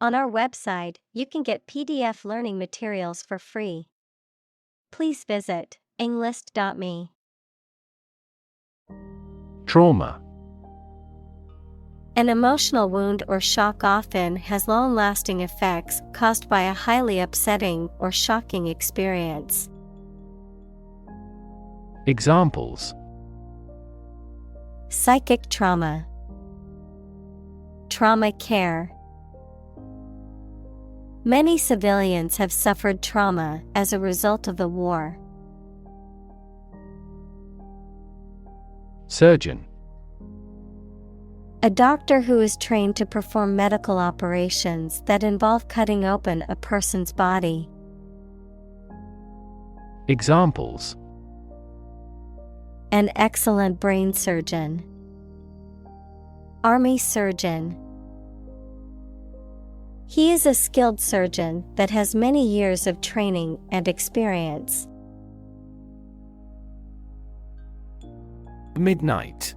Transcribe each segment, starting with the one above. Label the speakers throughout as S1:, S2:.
S1: On our website, you can get PDF learning materials for free. Please visit englist.me.
S2: Trauma.
S1: An emotional wound or shock often has long-lasting effects caused by a highly upsetting or shocking experience.
S2: Examples:
S1: Psychic trauma, trauma care. Many civilians have suffered trauma as a result of the war.
S2: Surgeon.
S1: A doctor who is trained to perform medical operations that involve cutting open a person's body.
S2: Examples:
S1: An excellent brain surgeon, Army surgeon. He is a skilled surgeon that has many years of training and experience.
S2: Midnight.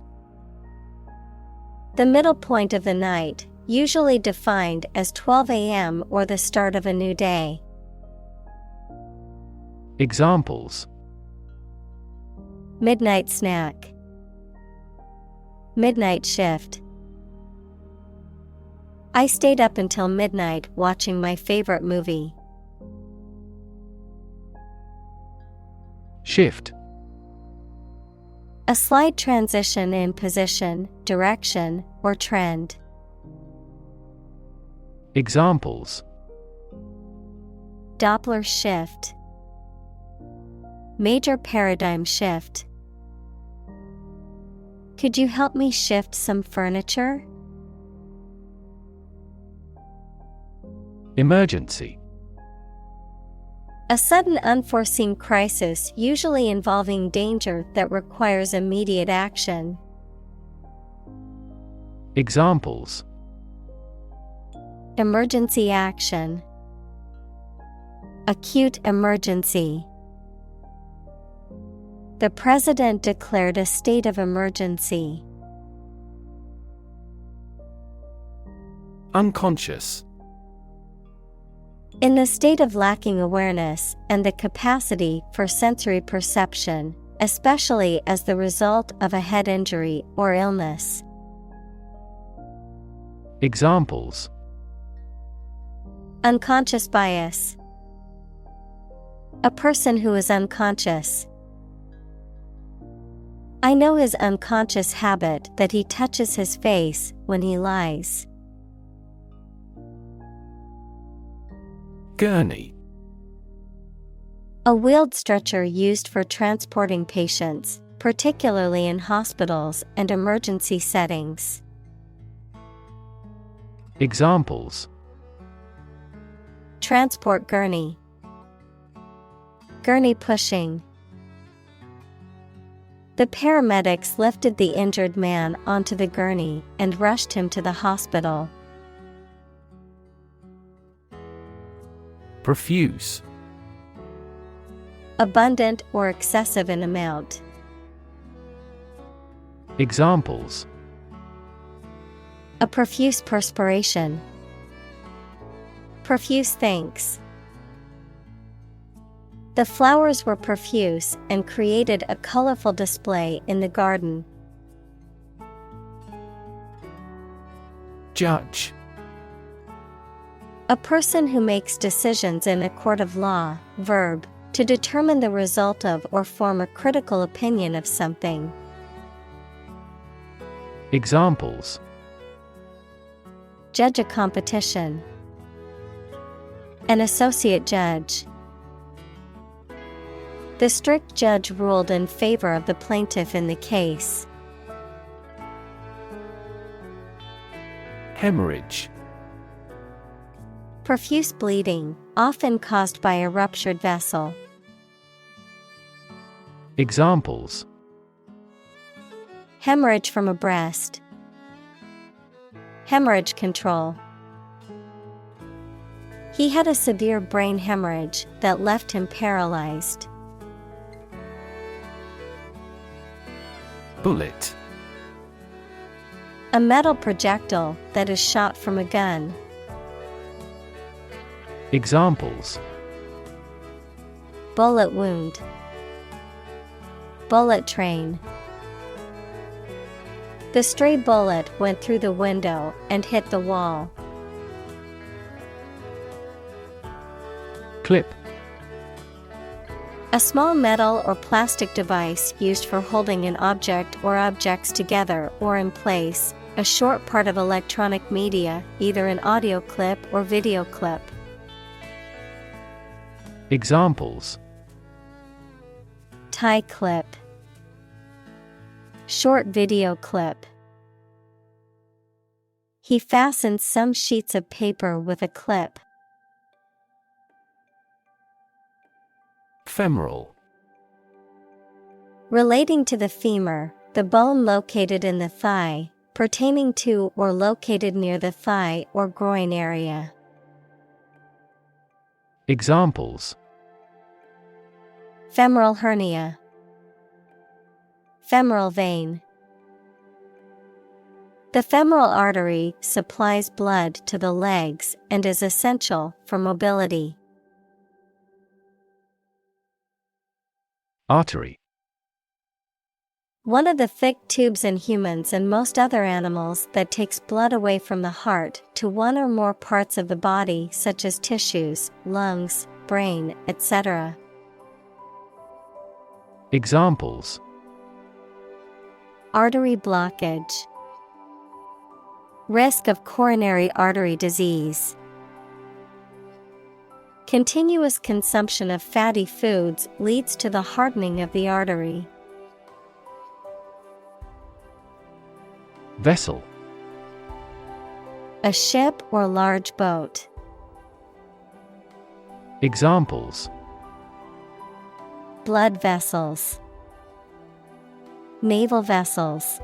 S1: The middle point of the night, usually defined as 12 a.m. or the start of a new day.
S2: Examples:
S1: Midnight snack, midnight shift. I stayed up until midnight watching my favorite movie.
S2: Shift.
S1: A slight transition in position, direction, or trend.
S2: Examples:
S1: Doppler shift, major paradigm shift. Could you help me shift some furniture?
S2: Emergency.
S1: A sudden unforeseen crisis usually involving danger that requires immediate action.
S2: Examples:
S1: Emergency action, acute emergency. The president declared a state of emergency.
S2: Unconscious.
S1: In the state of lacking awareness and the capacity for sensory perception, especially as the result of a head injury or illness.
S2: Examples:
S1: Unconscious bias, a person who is unconscious. I know his unconscious habit that he touches his face when he lies.
S2: Gurney.
S1: A wheeled stretcher used for transporting patients, particularly in hospitals and emergency settings.
S2: Examples:
S1: Transport gurney, gurney pushing. The paramedics lifted the injured man onto the gurney and rushed him to the hospital.
S2: Profuse.
S1: Abundant or excessive in amount.
S2: Examples:
S1: A profuse perspiration, profuse thanks. The flowers were profuse and created a colorful display in the garden.
S2: Judge.
S1: A person who makes decisions in a court of law. Verb, to determine the result of or form a critical opinion of something.
S2: Examples:
S1: Judge a competition, an associate judge. The strict judge ruled in favor of the plaintiff in the case.
S2: Hemorrhage.
S1: Profuse bleeding, often caused by a ruptured vessel.
S2: Examples:
S1: Hemorrhage from a breast, hemorrhage control. He had a severe brain hemorrhage that left him paralyzed.
S2: Bullet.
S1: A metal projectile that is shot from a gun.
S2: Examples:
S1: bullet wound, bullet train. The stray bullet went through the window and hit the wall.
S2: Clip.
S1: A small metal or plastic device used for holding an object or objects together or in place, a short part of electronic media, either an audio clip or video clip.
S2: Examples:
S1: tie clip, short video clip. He fastened some sheets of paper with a clip.
S2: Femoral.
S1: Relating to the femur, the bone located in the thigh, pertaining to or located near the thigh or groin area.
S2: Examples:
S1: femoral hernia, femoral vein. The femoral artery supplies blood to the legs and is essential for mobility.
S2: Artery.
S1: One of the thick tubes in humans and most other animals that takes blood away from the heart to one or more parts of the body, such as tissues, lungs, brain, etc.
S2: Examples:
S1: artery blockage, risk of coronary artery disease. Continuous consumption of fatty foods leads to the hardening of the artery.
S2: Vessel.
S1: A ship or large boat.
S2: Examples:
S1: blood vessels, naval vessels.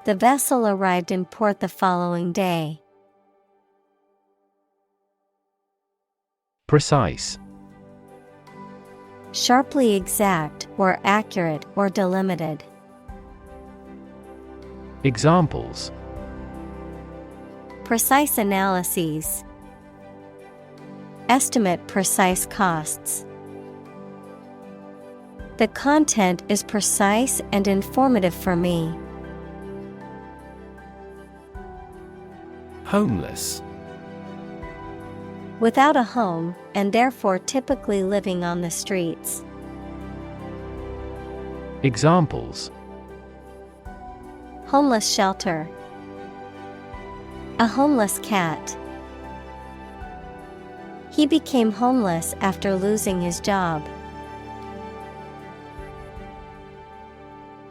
S1: The vessel arrived in port the following day.
S2: Precise.
S1: Sharply exact or accurate or delimited.
S2: Examples:
S1: precise analyses, estimate precise costs. The content is precise and informative for me.
S2: Homeless.
S1: Without a home, and therefore typically living on the streets.
S2: Examples:
S1: homeless shelter, a homeless cat. He became homeless after losing his job.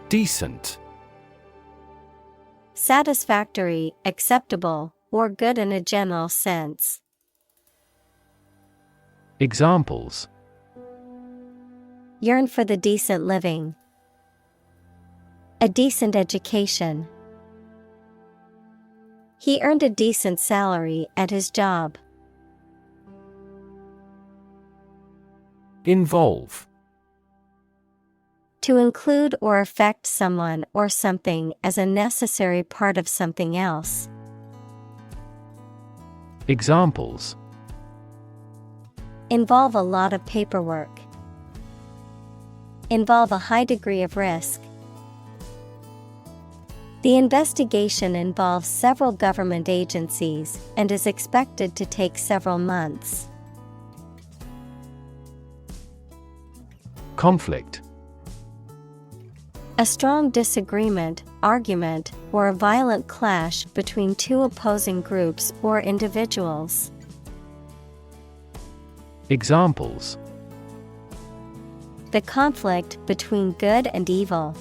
S2: Decent.
S1: Satisfactory, acceptable, or good in a general sense.
S2: Examples:
S1: yearn for the decent living, a decent education. He earned a decent salary at his job.
S2: Involve.
S1: To include or affect someone or something as a necessary part of something else.
S2: Examples:
S1: involve a lot of paperwork. Involve a high degree of risk. The investigation involves several government agencies and is expected to take several months.
S2: Conflict.
S1: A strong disagreement, argument, or a violent clash between two opposing groups or individuals.
S2: Examples:
S1: the conflict between good and evil.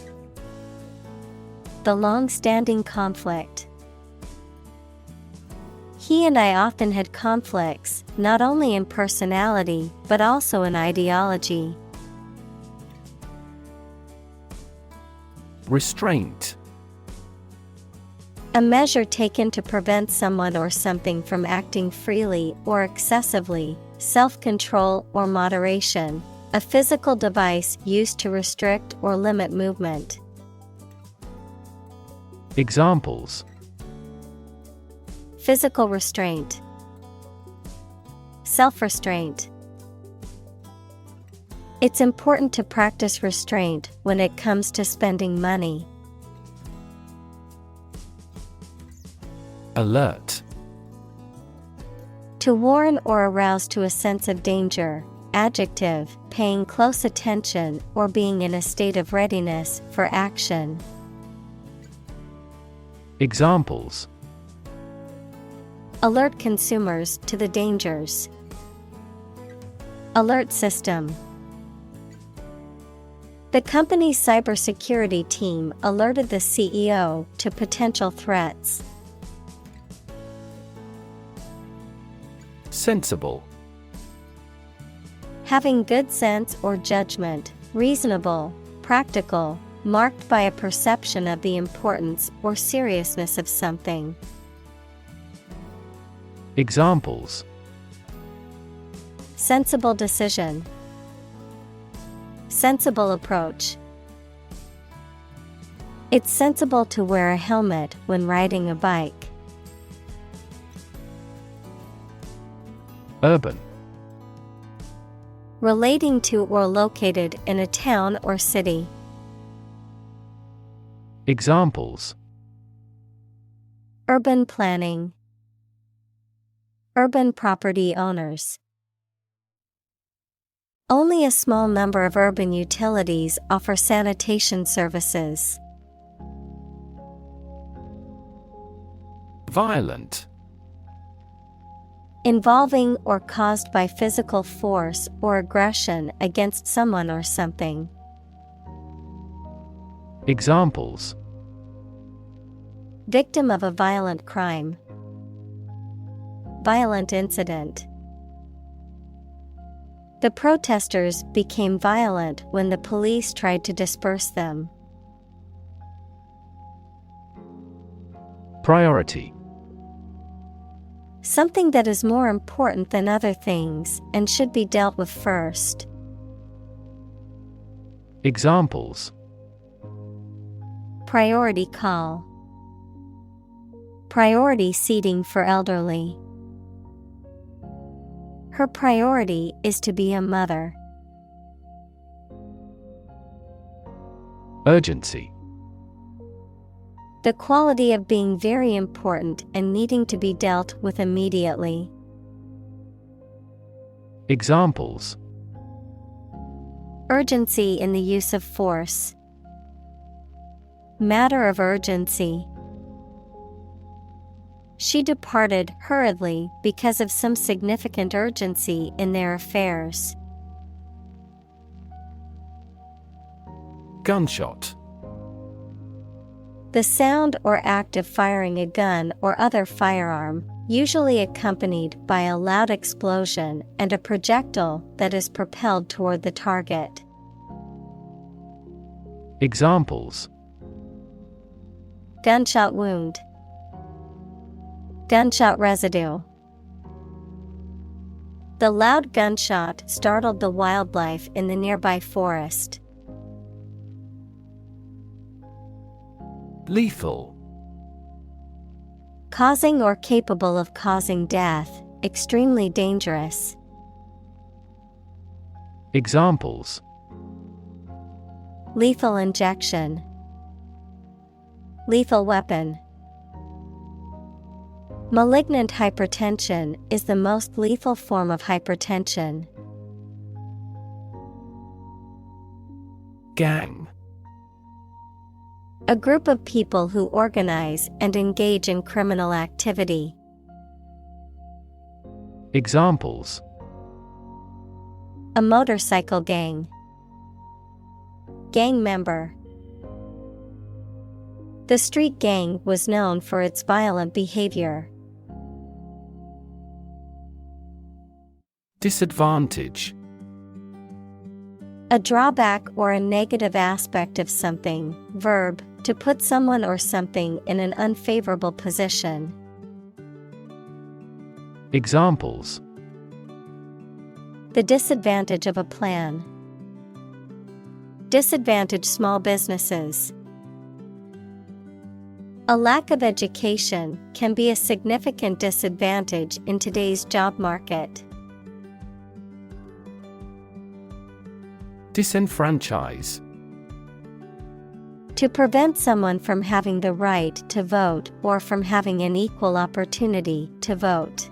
S1: The long-standing conflict. He and I often had conflicts, not only in personality, but also in ideology.
S2: Restraint.
S1: A measure taken to prevent someone or something from acting freely or excessively, self-control or moderation, a physical device used to restrict or limit movement.
S2: Examples:
S1: physical restraint, Self-restraint. It's important to practice restraint when it comes to spending money.
S2: Alert.
S1: To warn or arouse to a sense of danger. Adjective, paying close attention or being in a state of readiness for action.
S2: Examples:
S1: Alert consumers to the dangers. Alert system. The company's cybersecurity team alerted the CEO to potential threats.
S2: Sensible.
S1: Having good sense or judgment, reasonable, practical, marked by a perception of the importance or seriousness of something.
S2: Examples:
S1: Sensible decision. Sensible approach. It's sensible to wear a helmet when riding a bike.
S2: Urban.
S1: Relating to or located in a town or city.
S2: Examples:
S1: Urban planning. Urban property owners. Only a small number of urban utilities offer sanitation services.
S2: Violent.
S1: Involving or caused by physical force or aggression against someone or something.
S2: Examples:
S1: Victim of a violent crime. Violent incident. The protesters became violent when the police tried to disperse them.
S2: Priority.
S1: Something that is more important than other things and should be dealt with first.
S2: Examples:
S1: Priority call. Priority seating for elderly. Her priority is to be a mother.
S2: Urgency.
S1: The quality of being very important and needing to be dealt with immediately.
S2: Examples:
S1: Urgency in the use of force. Matter of urgency. She departed hurriedly because of some significant urgency in their affairs.
S2: Gunshot.
S1: The sound or act of firing a gun or other firearm, usually accompanied by a loud explosion and a projectile that is propelled toward the target.
S2: Examples:
S1: Gunshot wound. Gunshot residue. The loud gunshot startled the wildlife in the nearby forest.
S2: Lethal.
S1: Causing or capable of causing death, extremely dangerous.
S2: Examples:
S1: Lethal injection. Lethal weapon. Malignant hypertension is the most lethal form of hypertension.
S2: Gang.
S1: A group of people who organize and engage in criminal activity.
S2: Examples:
S1: A motorcycle gang. Gang member. The street gang was known for its violent behavior.
S2: Disadvantage.
S1: A drawback or a negative aspect of something. Verb, to put someone or something in an unfavorable position.
S2: Examples:
S1: The disadvantage of a plan. Disadvantage small businesses. A lack of education can be a significant disadvantage in today's job market.
S2: Disenfranchise.
S1: To prevent someone from having the right to vote or from having an equal opportunity to vote.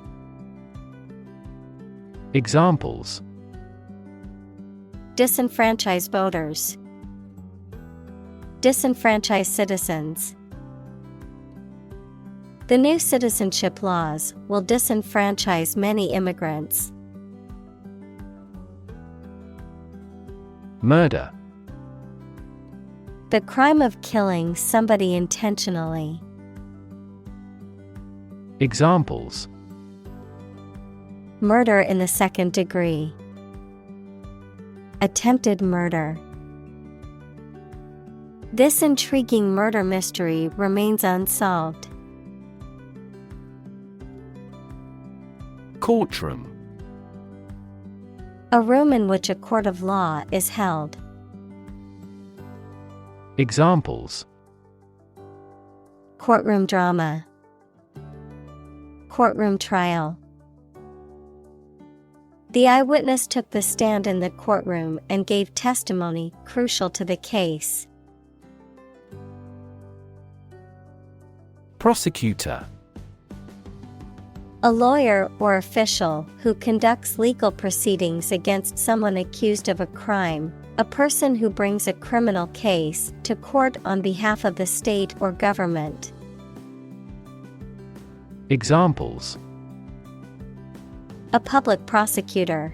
S2: Examples:
S1: Disenfranchise voters. Disenfranchise citizens. The new citizenship laws will disenfranchise many immigrants.
S2: Murder.
S1: The crime of killing somebody intentionally.
S2: Examples:
S1: Murder in the second degree. Attempted murder. This intriguing murder mystery remains unsolved.
S2: Courtroom.
S1: A room in which a court of law is held.
S2: Examples:
S1: Courtroom drama. Courtroom trial. The eyewitness took the stand in the courtroom and gave testimony crucial to the case.
S2: Prosecutor.
S1: A lawyer or official who conducts legal proceedings against someone accused of a crime, a person who brings a criminal case to court on behalf of the state or government.
S2: Examples:
S1: A public prosecutor.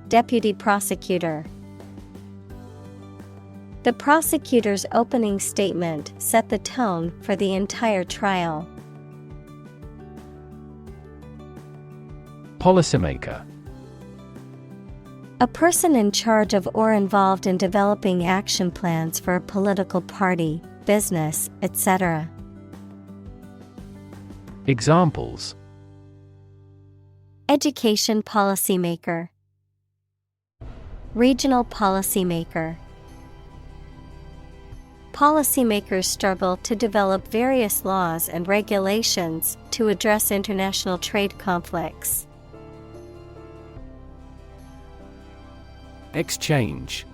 S1: Deputy prosecutor. The prosecutor's opening statement set the tone for the entire trial.
S2: Policymaker.
S1: A person in charge of or involved in developing action plans for a political party, business, etc.
S2: Examples:
S1: Education policymaker. Regional policymaker. Policymakers struggle to develop various laws and regulations to address international trade conflicts.
S2: Exchange.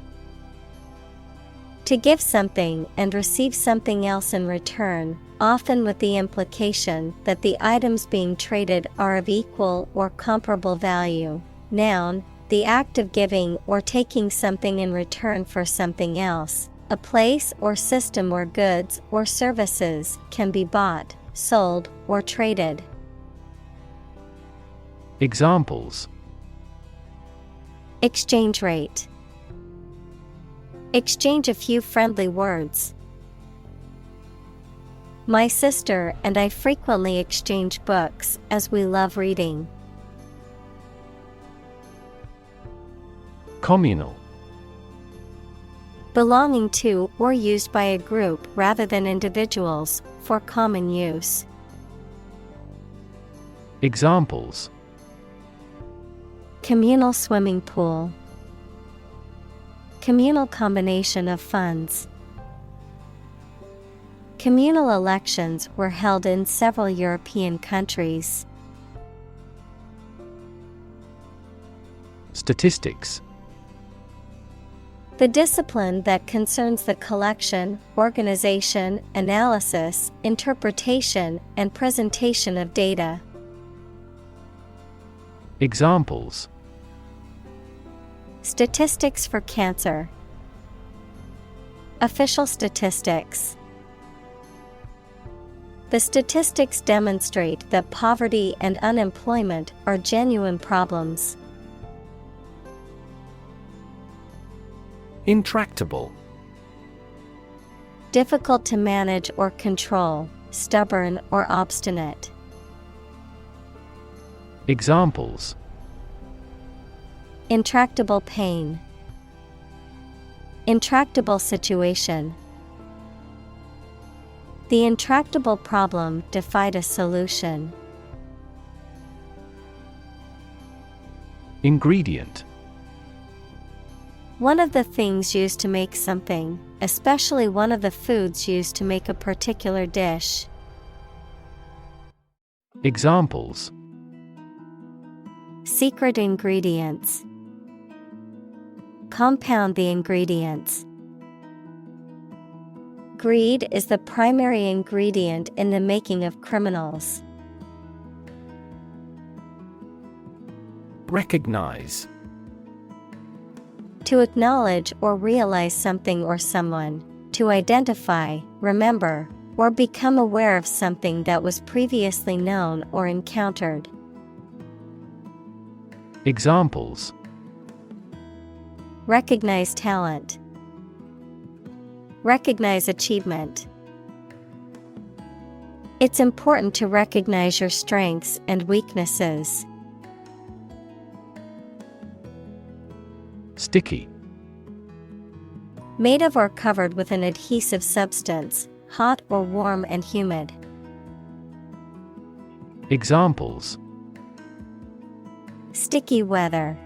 S1: To give something and receive something else in return, often with the implication that the items being traded are of equal or comparable value. Noun, the act of giving or taking something in return for something else, a place or system where goods or services can be bought, sold, or traded.
S2: Examples:
S1: Exchange rate. Exchange a few friendly words. My sister and I frequently exchange books as we love reading.
S2: Communal.
S1: Belonging to or used by a group rather than individuals, for common use.
S2: Examples:
S1: Communal swimming pool. Communal combination of funds. Communal elections were held in several European countries.
S2: Statistics.
S1: The discipline that concerns the collection, organization, analysis, interpretation, and presentation of data.
S2: Examples:
S1: Statistics for cancer. Official statistics. The statistics demonstrate that poverty and unemployment are genuine problems.
S2: Intractable.
S1: Difficult to manage or control, stubborn or obstinate.
S2: Examples:
S1: Intractable pain. Intractable situation. The intractable problem defied a solution.
S2: Ingredient.
S1: One of the things used to make something, especially one of the foods used to make a particular dish.
S2: Examples:
S1: Secret ingredients. Compound the ingredients. Greed is the primary ingredient in the making of criminals.
S2: Recognize.
S1: To acknowledge or realize something or someone, to identify, remember, or become aware of something that was previously known or encountered.
S2: Examples:
S1: Recognize talent. Recognize achievement. It's important to recognize your strengths and weaknesses.
S2: Sticky.
S1: Made of or covered with an adhesive substance, hot or warm and humid.
S2: Examples:
S1: Sticky weather.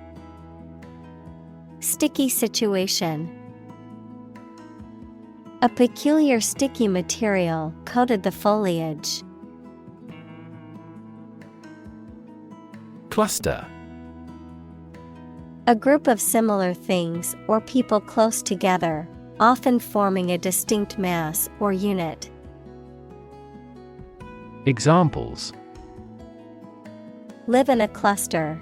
S1: Sticky situation. A peculiar sticky material coated the foliage.
S2: Cluster.
S1: A group of similar things or people close together, often forming a distinct mass or unit.
S2: Examples:
S1: Live in a cluster.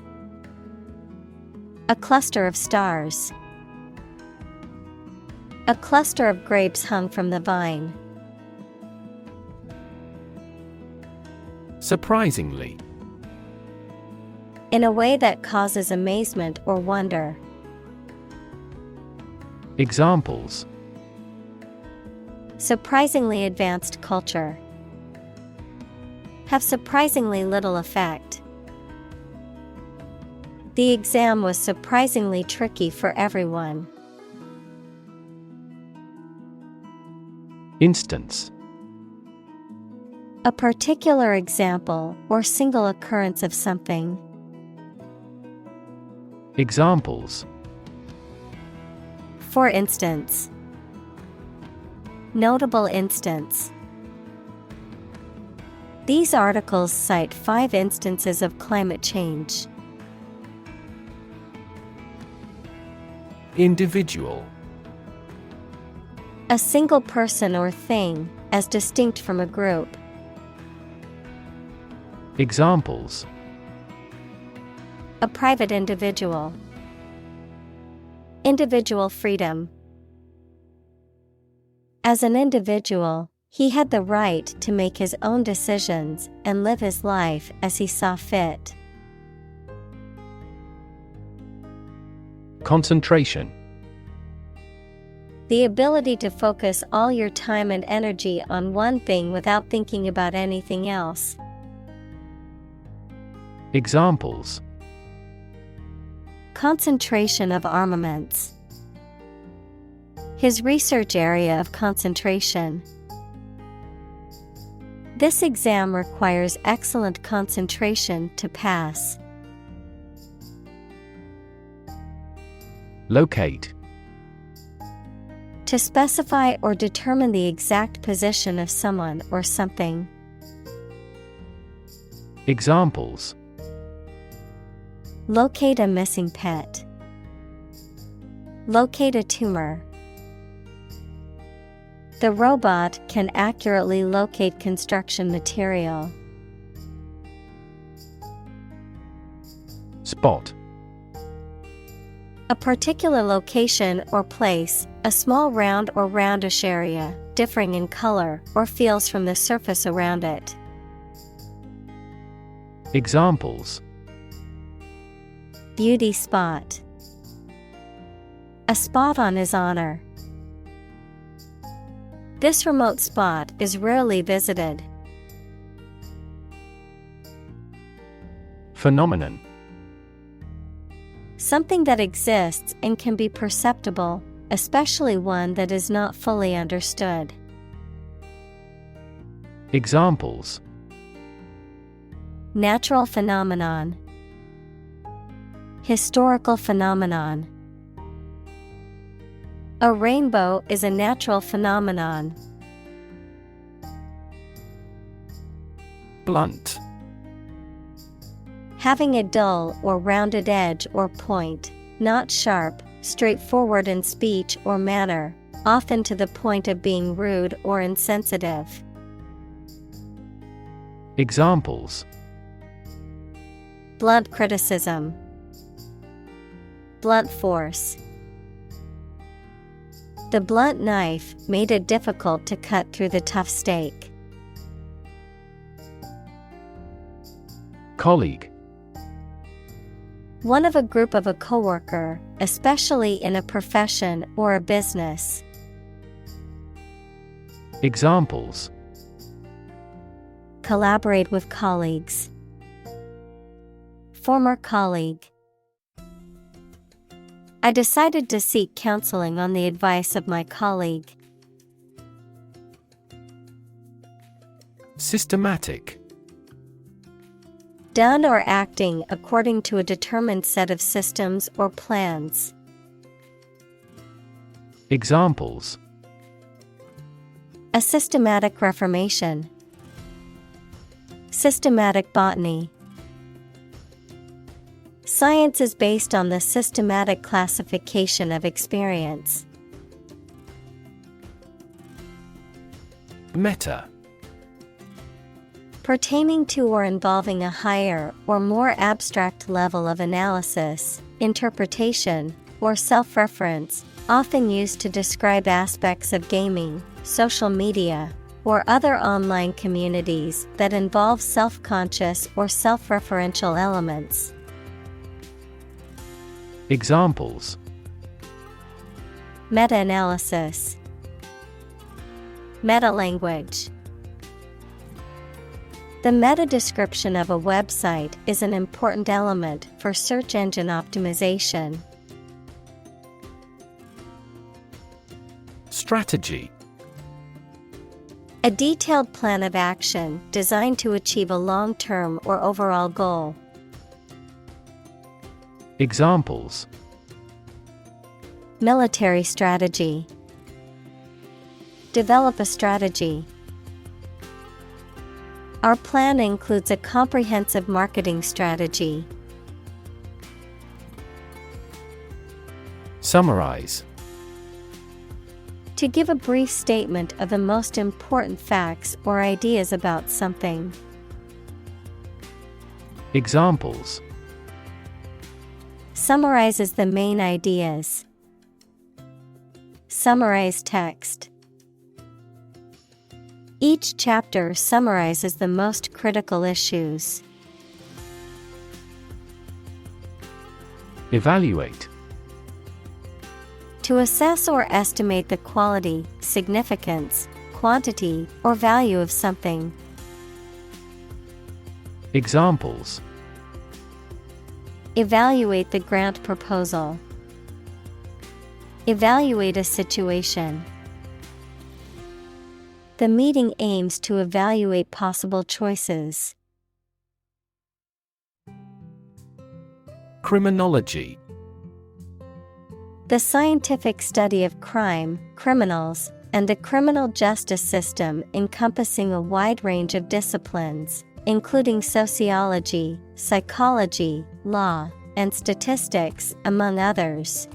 S1: A cluster of stars. A cluster of grapes hung from the vine.
S2: Surprisingly.
S1: In a way that causes amazement or wonder.
S2: Examples:
S1: Surprisingly advanced culture. Have surprisingly little effect. The exam was surprisingly tricky for everyone.
S2: Instance.
S1: A particular example or single occurrence of something.
S2: Examples:
S1: For instance. Notable instance. These articles cite 5 instances of climate change.
S2: Individual.
S1: A single person or thing, as distinct from a group.
S2: Examples:
S1: A private individual. Individual freedom. As an individual, he had the right to make his own decisions and live his life as he saw fit.
S2: Concentration.
S1: The ability to focus all your time and energy on one thing without thinking about anything else.
S2: Examples:
S1: Concentration of armaments. His research area of concentration. This exam requires excellent concentration to pass.
S2: Locate.
S1: To specify or determine the exact position of someone or something.
S2: Examples:
S1: Locate a missing pet. Locate a tumor. The robot can accurately locate construction material.
S2: Spot.
S1: A particular location or place, a small round or roundish area, differing in color or feels from the surface around it.
S2: Examples:
S1: Beauty spot. A spot on his honor. This remote spot is rarely visited.
S2: Phenomenon.
S1: Something that exists and can be perceptible, especially one that is not fully understood.
S2: Examples:
S1: Natural phenomenon. Historical phenomenon. A rainbow is a natural phenomenon.
S2: Blunt.
S1: Having a dull or rounded edge or point, not sharp, straightforward in speech or manner, often to the point of being rude or insensitive.
S2: Examples:
S1: Blunt criticism, blunt force. The blunt knife made it difficult to cut through the tough steak.
S2: Colleague.
S1: One of a group of a coworker, especially in a profession or a business.
S2: Examples:
S1: Collaborate with colleagues. Former colleague. I decided to seek counseling on the advice of my colleague.
S2: Systematic.
S1: Done or acting according to a determined set of systems or plans.
S2: Examples:
S1: A systematic reformation. Systematic botany. Science is based on the systematic classification of experience.
S2: Meta.
S1: Pertaining to or involving a higher or more abstract level of analysis, interpretation, or self-reference, often used to describe aspects of gaming, social media, or other online communities that involve self-conscious or self-referential elements.
S2: Examples:
S1: Meta-analysis. Meta-language. The meta-description of a website is an important element for search engine optimization.
S2: Strategy.
S1: A detailed plan of action designed to achieve a long-term or overall goal.
S2: Examples:
S1: Military strategy. Develop a strategy. Our plan includes a comprehensive marketing strategy.
S2: Summarize.
S1: To give a brief statement of the most important facts or ideas about something.
S2: Examples:
S1: Summarizes the main ideas. Summarize text. Each chapter summarizes the most critical issues.
S2: Evaluate.
S1: To assess or estimate the quality, significance, quantity, or value of something.
S2: Examples:
S1: Evaluate the grant proposal. Evaluate a situation. The meeting aims to evaluate possible choices.
S2: Criminology.
S1: The scientific study of crime, criminals, and the criminal justice system encompassing a wide range of disciplines, including sociology, psychology, law, and statistics, among others.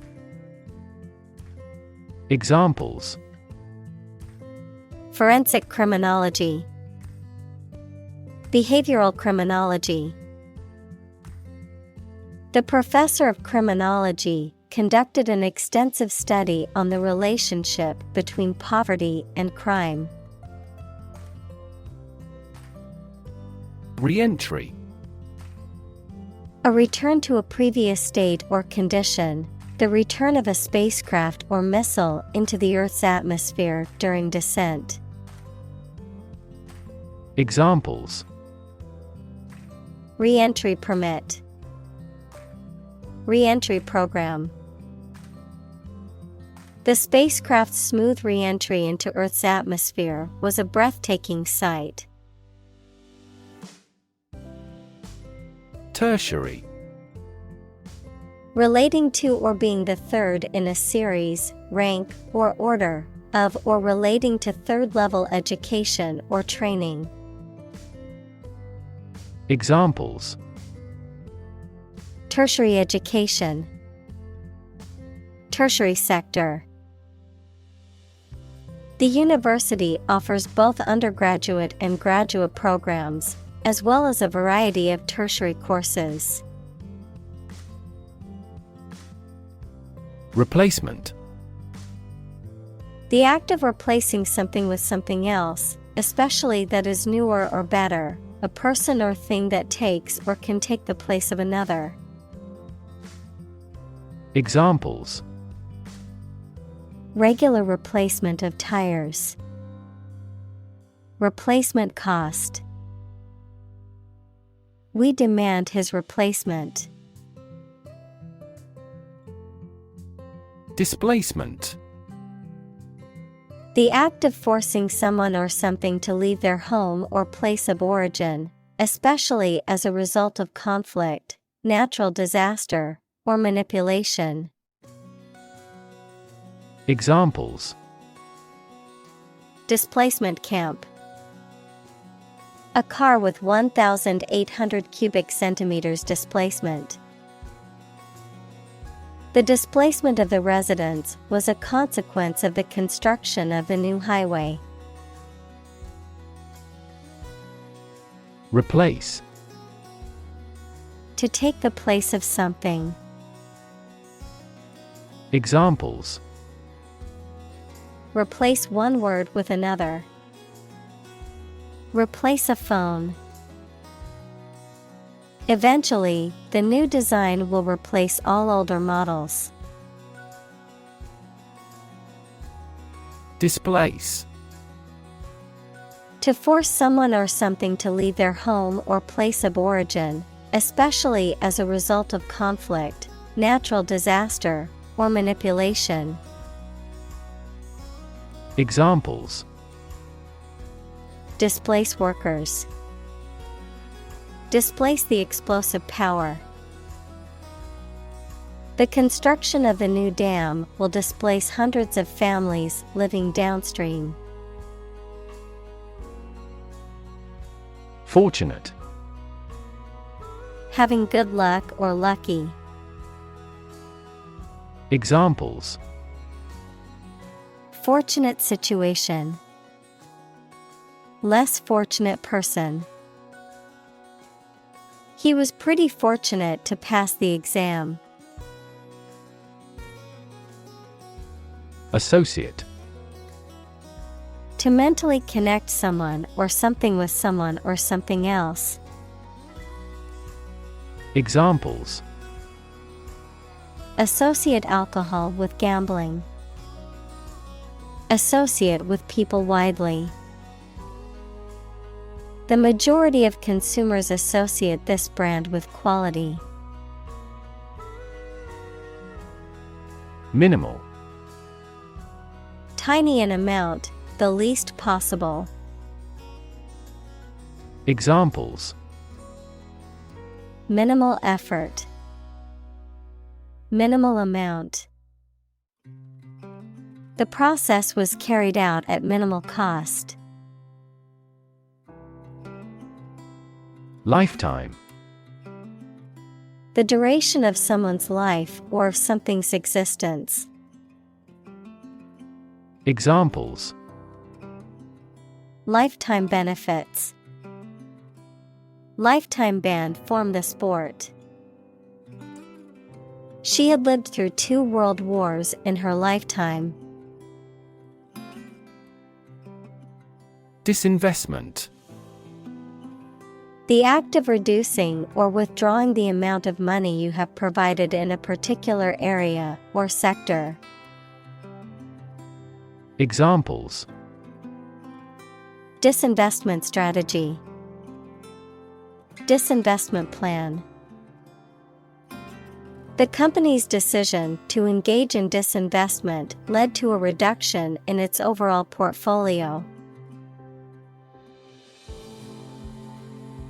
S2: Examples:
S1: Forensic criminology. Behavioral criminology. The professor of criminology conducted an extensive study on the relationship between poverty and crime.
S2: Re-entry.
S1: A return to a previous state or condition, the return of a spacecraft or missile into the Earth's atmosphere during descent.
S2: Examples:
S1: Re-entry permit. Re-entry program. The spacecraft's smooth re-entry into Earth's atmosphere was a breathtaking sight.
S2: Tertiary.
S1: Relating to or being the third in a series, rank, or order of or relating to third-level education or training.
S2: Examples:
S1: Tertiary education. Tertiary sector. The university offers both undergraduate and graduate programs, as well as a variety of tertiary courses.
S2: Replacement.
S1: The act of replacing something with something else, especially that is newer or better, a person or thing that takes or can take the place of another.
S2: Examples:
S1: Regular replacement of tires. Replacement cost. We demand his replacement.
S2: Displacement.
S1: The act of forcing someone or something to leave their home or place of origin, especially as a result of conflict, natural disaster, or manipulation.
S2: Examples:
S1: Displacement camp. A car with 1,800 cubic centimeters displacement. The displacement of the residents was a consequence of the construction of the new highway.
S2: Replace.
S1: To take the place of something.
S2: Examples:
S1: Replace one word with another. Replace a phone. Eventually, the new design will replace all older models.
S2: Displace.
S1: To force someone or something to leave their home or place of origin, especially as a result of conflict, natural disaster, or manipulation.
S2: Examples:
S1: Displace workers. Displace the explosive power. The construction of the new dam will displace hundreds of families living downstream.
S2: Fortunate.
S1: Having good luck or lucky.
S2: Examples:
S1: Fortunate situation. Less fortunate person. He was pretty fortunate to pass the exam.
S2: Associate.
S1: To mentally connect someone or something with someone or something else.
S2: Examples:
S1: Associate alcohol with gambling. Associate with people widely. The majority of consumers associate this brand with quality.
S2: Minimal.
S1: Tiny in amount, the least possible.
S2: Examples:
S1: Minimal effort. Minimal amount. The process was carried out at minimal cost.
S2: Lifetime.
S1: The duration of someone's life or of something's existence.
S2: Examples:
S1: Lifetime benefits. Lifetime ban formed the sport. She had lived through 2 world wars in her lifetime.
S2: Disinvestment.
S1: The act of reducing or withdrawing the amount of money you have provided in a particular area or sector.
S2: Examples:
S1: Disinvestment strategy. Disinvestment plan. The company's decision to engage in disinvestment led to a reduction in its overall portfolio.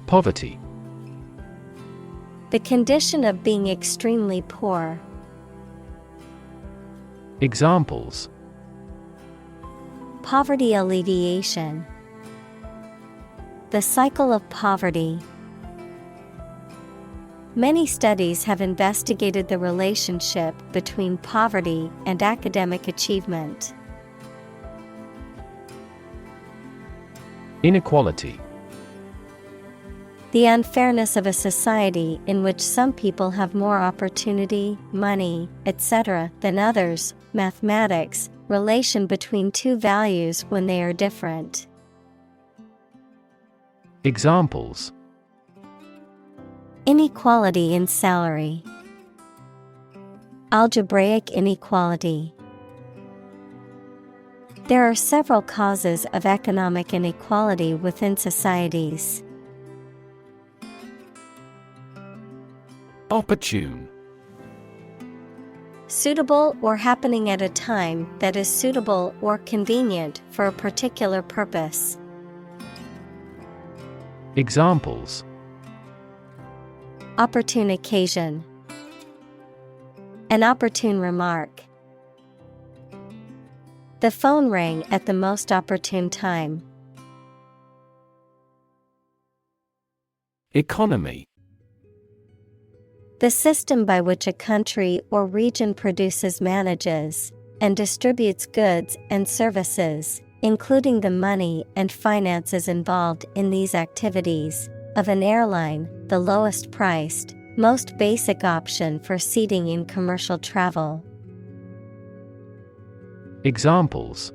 S2: Poverty.
S1: The condition of being extremely poor.
S2: Examples:
S1: Poverty alleviation. The cycle of poverty. Many studies have investigated the relationship between poverty and academic achievement.
S2: Inequality.
S1: The unfairness of a society in which some people have more opportunity, money, etc. than others. Mathematics, relation between two values when they are different.
S2: Examples:
S1: inequality in salary, algebraic inequality. There are several causes of economic inequality within societies.
S2: Opportune.
S1: Suitable or happening at a time that is suitable or convenient for a particular purpose.
S2: Examples:
S1: opportune occasion, an opportune remark. The phone rang at the most opportune time.
S2: Economy.
S1: The system by which a country or region produces, manages, and distributes goods and services, including the money and finances involved in these activities, of an airline, the lowest priced, most basic option for seating in commercial travel.
S2: Examples: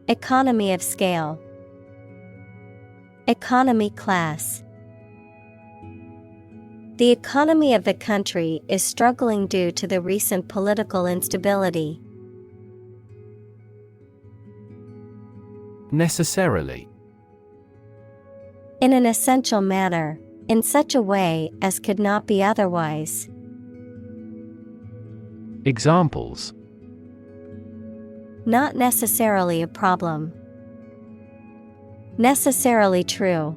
S1: economy of scale, economy class. The economy of the country is struggling due to the recent political instability.
S2: Necessarily.
S1: In an essential manner, in such a way as could not be otherwise.
S2: Examples:
S1: not necessarily a problem. Necessarily true.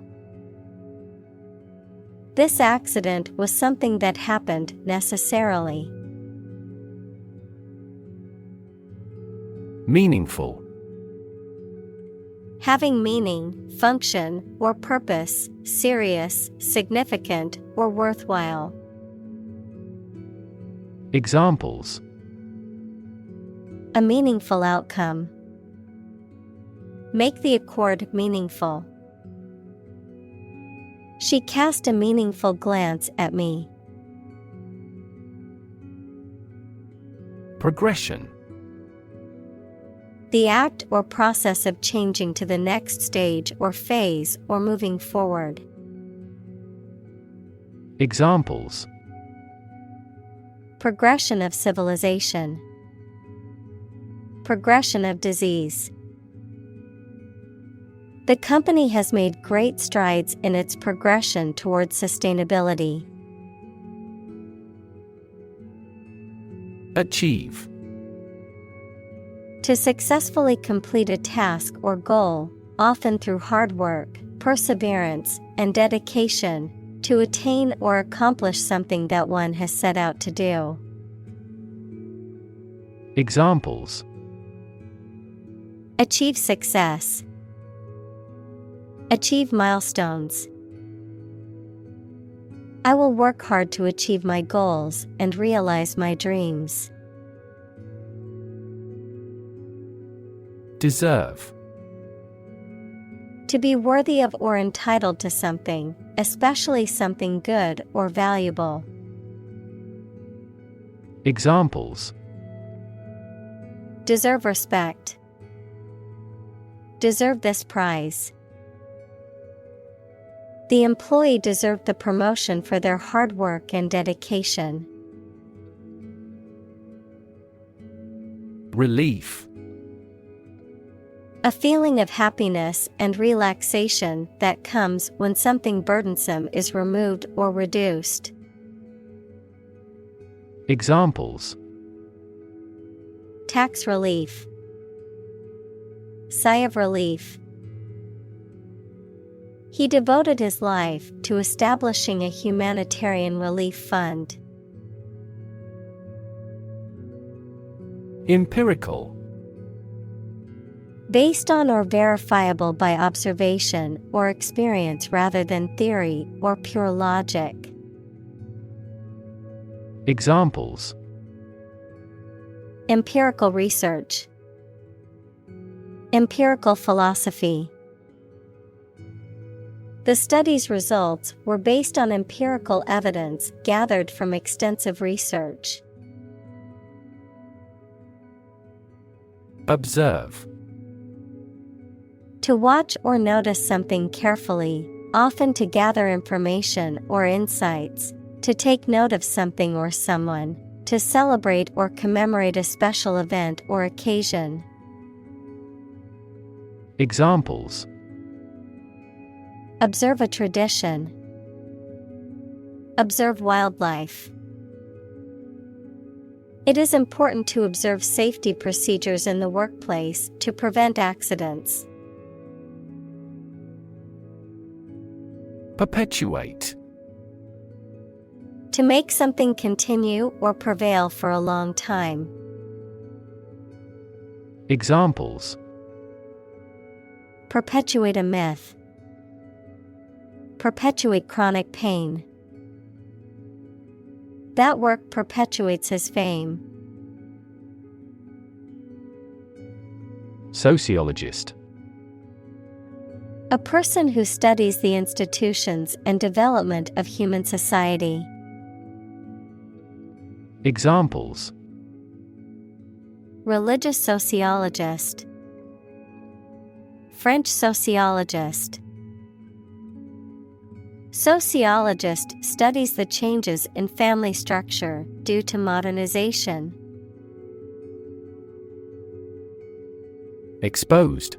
S1: This accident was something that happened necessarily.
S2: Meaningful.
S1: Having meaning, function, or purpose, serious, significant, or worthwhile.
S2: Examples:
S1: a meaningful outcome. Make the accord meaningful. She cast a meaningful glance at me.
S2: Progression.
S1: The act or process of changing to the next stage or phase or moving forward.
S2: Examples:
S1: progression of civilization. Progression of disease. The company has made great strides in its progression towards sustainability.
S2: Achieve.
S1: To successfully complete a task or goal, often through hard work, perseverance, and dedication, to attain or accomplish something that one has set out to do.
S2: Examples:
S1: achieve success. Achieve milestones. I will work hard to achieve my goals and realize my dreams.
S2: Deserve.
S1: To be worthy of or entitled to something, especially something good or valuable.
S2: Examples:
S1: deserve respect. Deserve this prize. The employee deserved the promotion for their hard work and dedication.
S2: Relief.
S1: A feeling of happiness and relaxation that comes when something burdensome is removed or reduced.
S2: Examples:
S1: tax relief. Sigh of relief. He devoted his life to establishing a humanitarian relief fund.
S2: Empirical.
S1: Based on or verifiable by observation or experience rather than theory or pure logic.
S2: Examples:
S1: empirical research, empirical philosophy. The study's results were based on empirical evidence gathered from extensive research.
S2: Observe.
S1: To watch or notice something carefully, often to gather information or insights, to take note of something or someone, to celebrate or commemorate a special event or occasion.
S2: Examples:
S1: observe a tradition, observe wildlife. It is important to observe safety procedures in the workplace to prevent accidents.
S2: Perpetuate.
S1: To make something continue or prevail for a long time.
S2: Examples:
S1: perpetuate a myth, perpetuate chronic pain. That work perpetuates his fame.
S2: Sociologist.
S1: A person who studies the institutions and development of human society.
S2: Examples:
S1: religious sociologist, French sociologist. Sociologist studies the changes in family structure due to modernization.
S2: Exposed.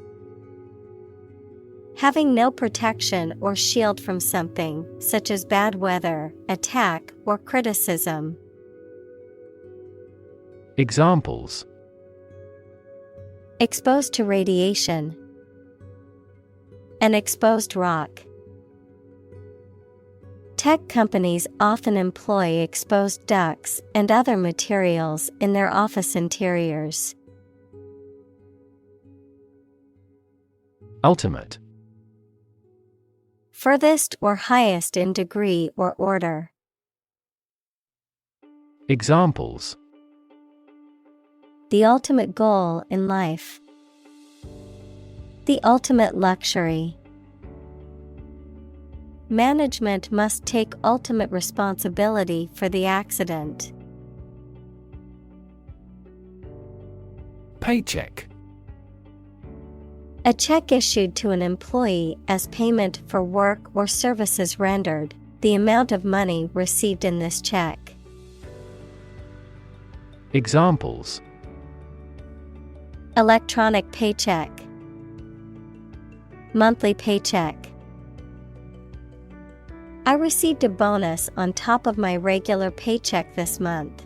S1: Having no protection or shield from something, such as bad weather, attack, or criticism.
S2: Examples:
S1: exposed to radiation, an exposed rock. Tech companies often employ exposed ducts and other materials in their office interiors.
S2: Ultimate.
S1: Furthest or highest in degree or order.
S2: Examples:
S1: the ultimate goal in life, the ultimate luxury. Management must take ultimate responsibility for the accident.
S2: Paycheck.
S1: A check issued to an employee as payment for work or services rendered, the amount of money received in this check.
S2: Examples:
S1: electronic paycheck, monthly paycheck. I received a bonus on top of my regular paycheck this month.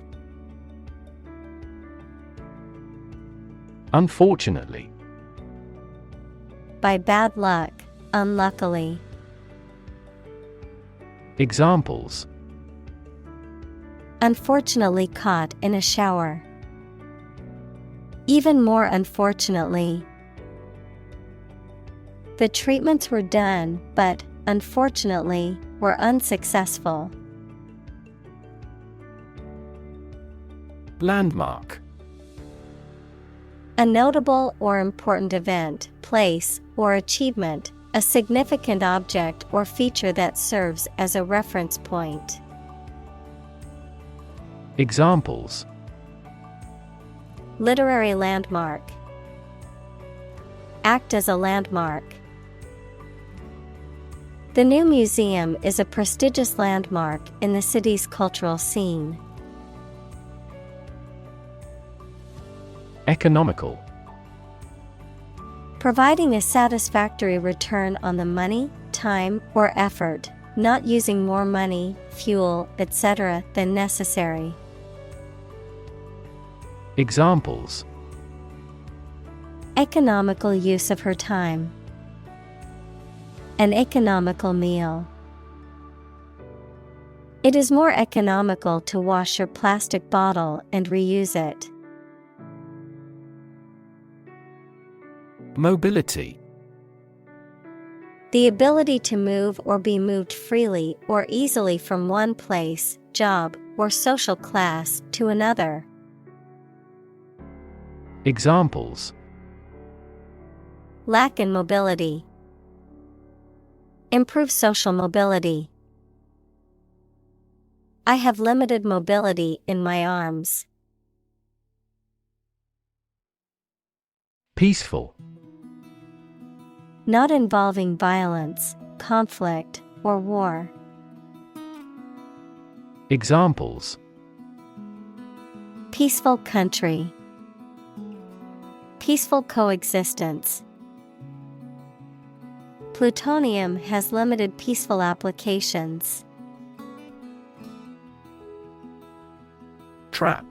S2: Unfortunately.
S1: By bad luck, unluckily.
S2: Examples:
S1: unfortunately caught in a shower. Even more unfortunately. The treatments were done, but, unfortunately, were unsuccessful.
S2: Landmark.
S1: A notable or important event, place, or achievement, a significant object or feature that serves as a reference point.
S2: Examples:
S1: literary landmark, act as a landmark. The new museum is a prestigious landmark in the city's cultural scene.
S2: Economical.
S1: Providing a satisfactory return on the money, time, or effort, not using more money, fuel, etc. than necessary.
S2: Examples:
S1: economical use of her time, an economical meal. It is more economical to wash your plastic bottle and reuse it.
S2: Mobility.
S1: The ability to move or be moved freely or easily from one place, job, or social class to another.
S2: Examples:
S1: Lack in mobility. Improve social mobility. I have limited mobility in my arms.
S2: Peaceful.
S1: Not involving violence, conflict, or war.
S2: Examples:
S1: Peaceful country. Peaceful coexistence. Plutonium has limited peaceful applications.
S2: Trap.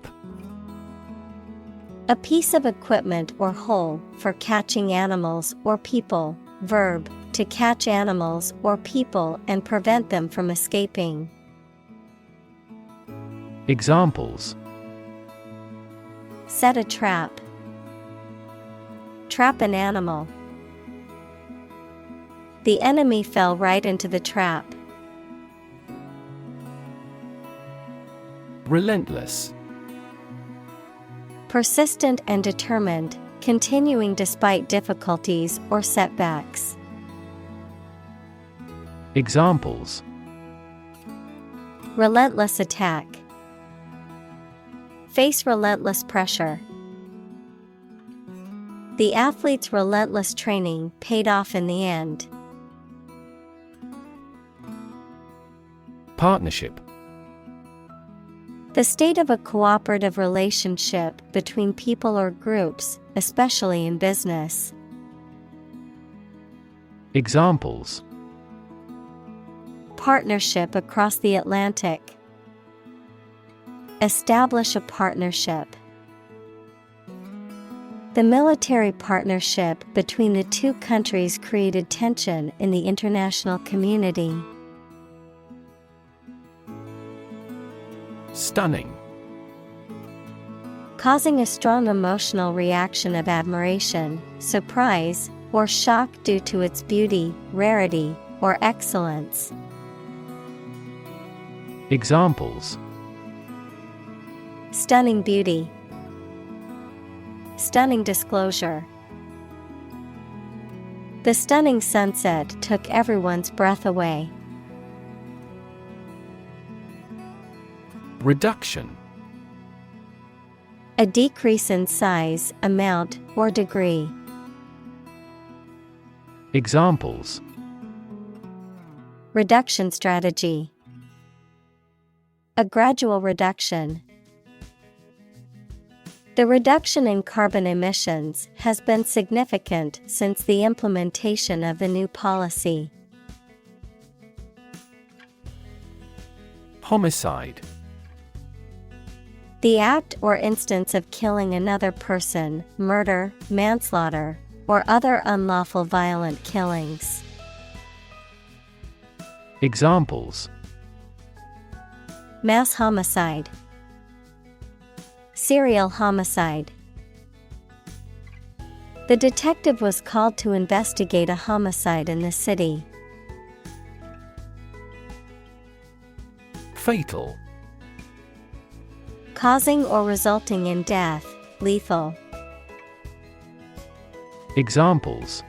S1: A piece of equipment or hole for catching animals or people. Verb, to catch animals or people and prevent them from escaping.
S2: Examples:
S1: Set a trap. Trap an animal. The enemy fell right into the trap.
S2: Relentless.
S1: Persistent and determined, continuing despite difficulties or setbacks.
S2: Examples:
S1: Relentless attack. Face relentless pressure. The athlete's relentless training paid off in the end.
S2: Partnership.
S1: The state of a cooperative relationship between people or groups, especially in business.
S2: Examples:
S1: Partnership across the Atlantic. Establish a partnership. The military partnership between the two countries created tension in the international community.
S2: Stunning.
S1: Causing a strong emotional reaction of admiration, surprise, or shock due to its beauty, rarity, or excellence.
S2: Examples:
S1: Stunning beauty. Stunning disclosure. The stunning sunset took everyone's breath away.
S2: Reduction.
S1: A decrease in size, amount, or degree.
S2: Examples:
S1: Reduction strategy. A gradual reduction. The reduction in carbon emissions has been significant since the implementation of the new policy.
S2: Homicide.
S1: The act or instance of killing another person, murder, manslaughter, or other unlawful violent killings.
S2: Examples:
S1: Mass homicide. Serial homicide. The detective was called to investigate a homicide in the city.
S2: Fatal.
S1: Causing or resulting in death, lethal.
S2: Examples: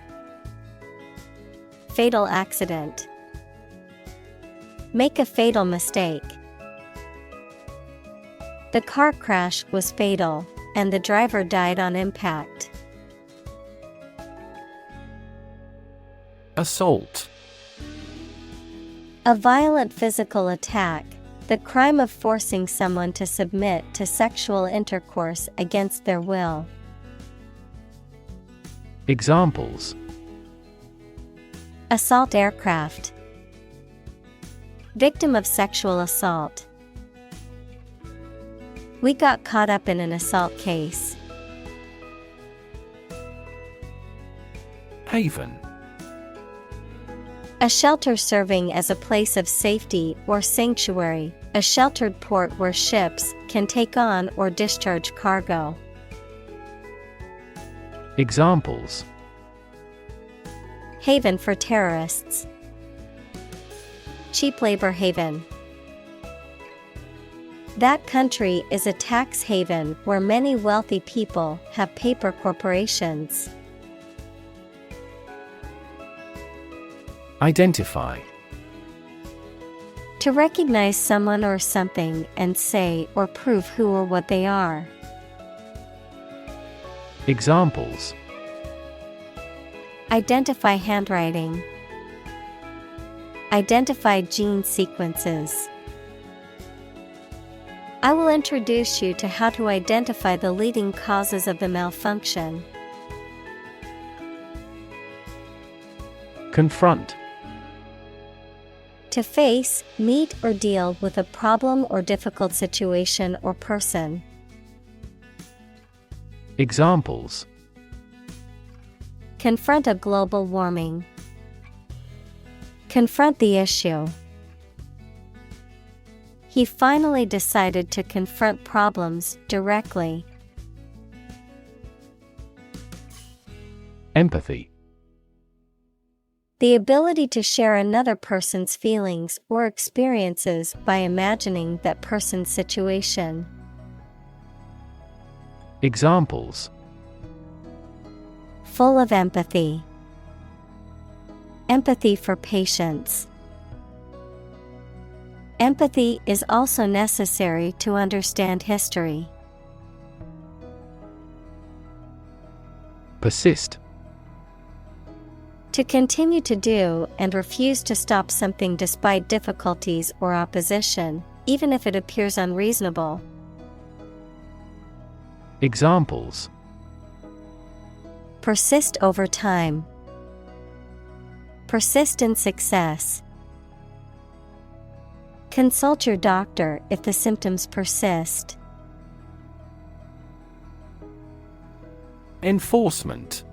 S1: Fatal accident. Make a fatal mistake. The car crash was fatal, and the driver died on impact.
S2: Assault.
S1: A violent physical attack, the crime of forcing someone to submit to sexual intercourse against their will.
S2: Examples:
S1: Assault aircraft. Victim of sexual assault. We got caught up in an assault case.
S2: Haven.
S1: A shelter serving as a place of safety or sanctuary, a sheltered port where ships can take on or discharge cargo.
S2: Examples:
S1: Haven for terrorists. Cheap labor haven. That country is a tax haven where many wealthy people have paper corporations.
S2: Identify.
S1: To recognize someone or something and say or prove who or what they are.
S2: Examples.
S1: Identify handwriting. Identify gene sequences. I will introduce you to how to identify the leading causes of the malfunction.
S2: Confront.
S1: To face, meet, or deal with a problem or difficult situation or person.
S2: Examples.
S1: Confront a global warming. Confront the issue. He finally decided to confront problems directly.
S2: Empathy.
S1: The ability to share another person's feelings or experiences by imagining that person's situation.
S2: Examples.
S1: Full of empathy. Empathy for patients. Empathy is also necessary to understand history.
S2: Persist.
S1: To continue to do and refuse to stop something despite difficulties or opposition, even if it appears unreasonable.
S2: Examples.
S1: Persist over time. Persist in success. Consult your doctor if the symptoms persist.
S2: Enforcement.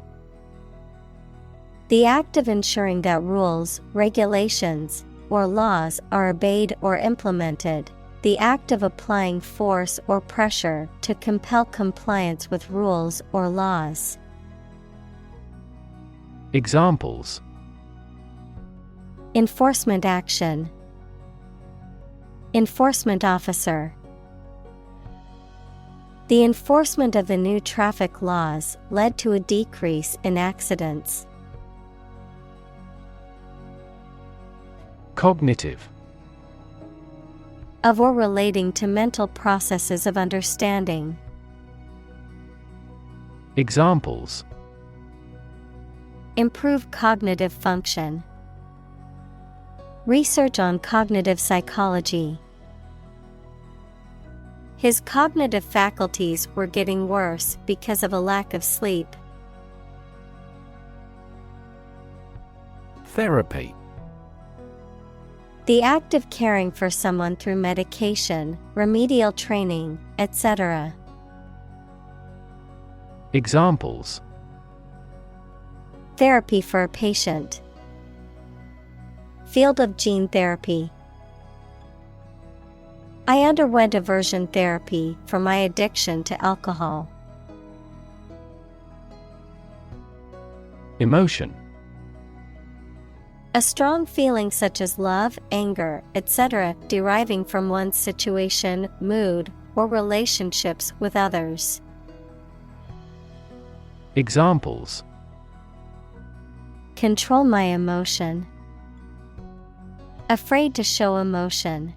S1: The act of ensuring that rules, regulations, or laws are obeyed or implemented. The act of applying force or pressure to compel compliance with rules or laws.
S2: Examples.
S1: Enforcement action. Enforcement officer. The enforcement of the new traffic laws led to a decrease in accidents.
S2: Cognitive.
S1: Of or relating to mental processes of understanding.
S2: Examples.
S1: Improve cognitive function. Research on cognitive psychology. His cognitive faculties were getting worse because of a lack of sleep.
S2: Therapy.
S1: The act of caring for someone through medication, remedial training, etc.
S2: Examples.
S1: Therapy for a patient. Field of gene therapy. I underwent aversion therapy for my addiction to alcohol.
S2: Emotion.
S1: A strong feeling such as love, anger, etc., deriving from one's situation, mood, or relationships with others.
S2: Examples.
S1: Control my emotion. Afraid to show emotion.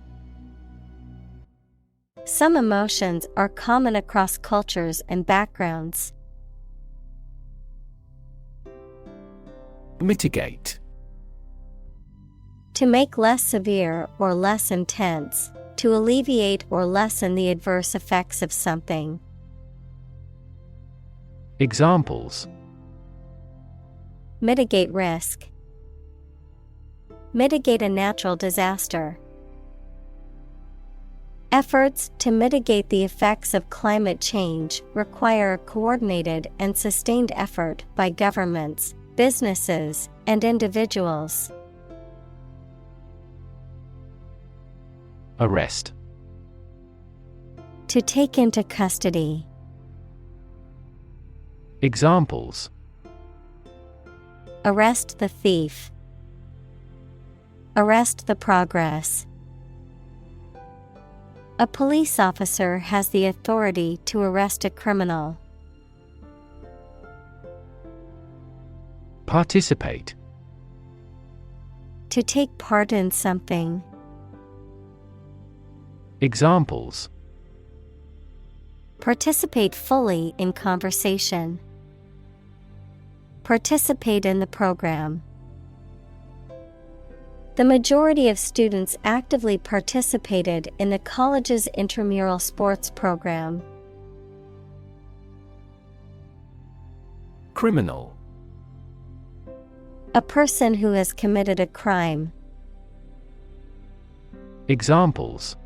S1: Some emotions are common across cultures and backgrounds.
S2: Mitigate.
S1: To make less severe or less intense, to alleviate or lessen the adverse effects of something.
S2: Examples.
S1: Mitigate risk. Mitigate a natural disaster. Efforts to mitigate the effects of climate change require a coordinated and sustained effort by governments, businesses, and individuals.
S2: Arrest.
S1: To take into custody. Arrest the thief. Arrest the progress. A police officer has the authority to arrest a criminal.
S2: Participate.
S1: To take part in something.
S2: Examples:
S1: Participate fully in conversation. Participate in the program. The majority of students actively participated in the college's intramural sports program.
S2: Criminal.
S1: A person who has committed a crime.
S2: Examples: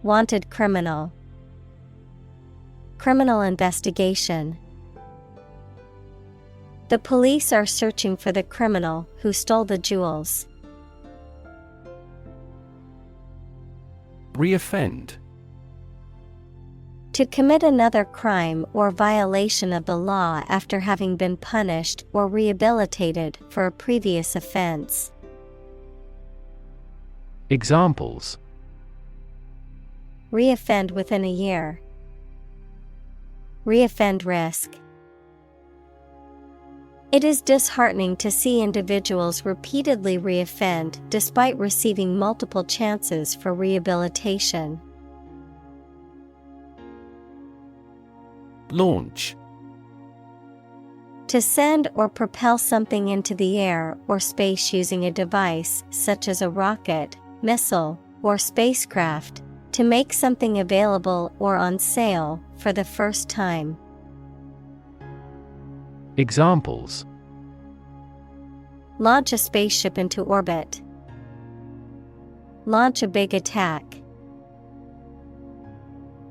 S1: Wanted criminal. Criminal investigation. The police are searching for the criminal who stole the jewels.
S2: Reoffend.
S1: To commit another crime or violation of the law after having been punished or rehabilitated for a previous offense.
S2: Examples:
S1: Reoffend within a year. Reoffend risk. It is disheartening to see individuals repeatedly reoffend despite receiving multiple chances for rehabilitation.
S2: Launch.
S1: To send or propel something into the air or space using a device such as a rocket, missile, or spacecraft, to make something available or on sale for the first time.
S2: Examples:
S1: Launch a spaceship into orbit. Launch a big attack.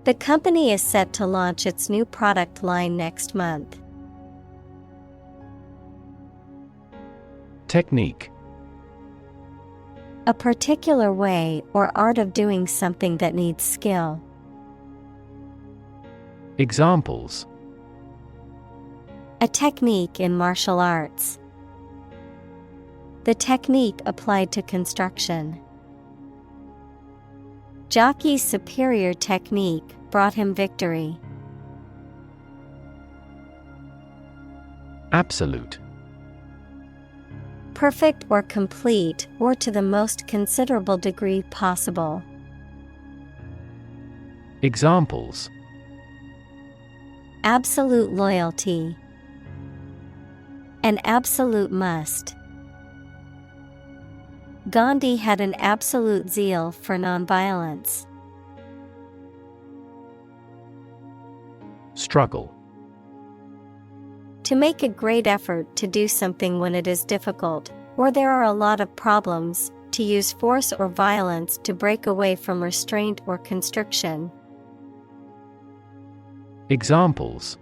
S1: The company is set to launch its new product line next month.
S2: Technique.
S1: A particular way or art of doing something that needs skill.
S2: Examples:
S1: A technique in martial arts. The technique applied to construction. Jockey's superior technique brought him victory.
S2: Absolute.
S1: Perfect or complete or to the most considerable degree possible.
S2: Examples:
S1: Absolute loyalty. An absolute must. Gandhi had an absolute zeal for nonviolence.
S2: Struggle.
S1: To make a great effort to do something when it is difficult, or there are a lot of problems, to use force or violence to break away from restraint or constriction.
S2: Examples: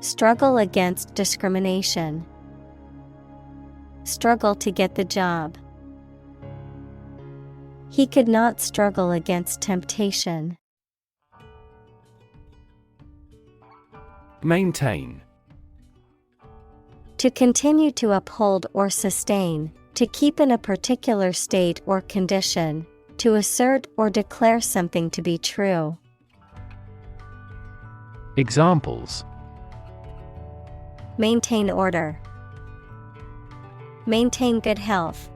S1: Struggle against discrimination. Struggle to get the job. He could not struggle against temptation.
S2: Maintain.
S1: To continue to uphold or sustain, to keep in a particular state or condition, to assert or declare something to be true.
S2: Examples:
S1: Maintain order. Maintain good health.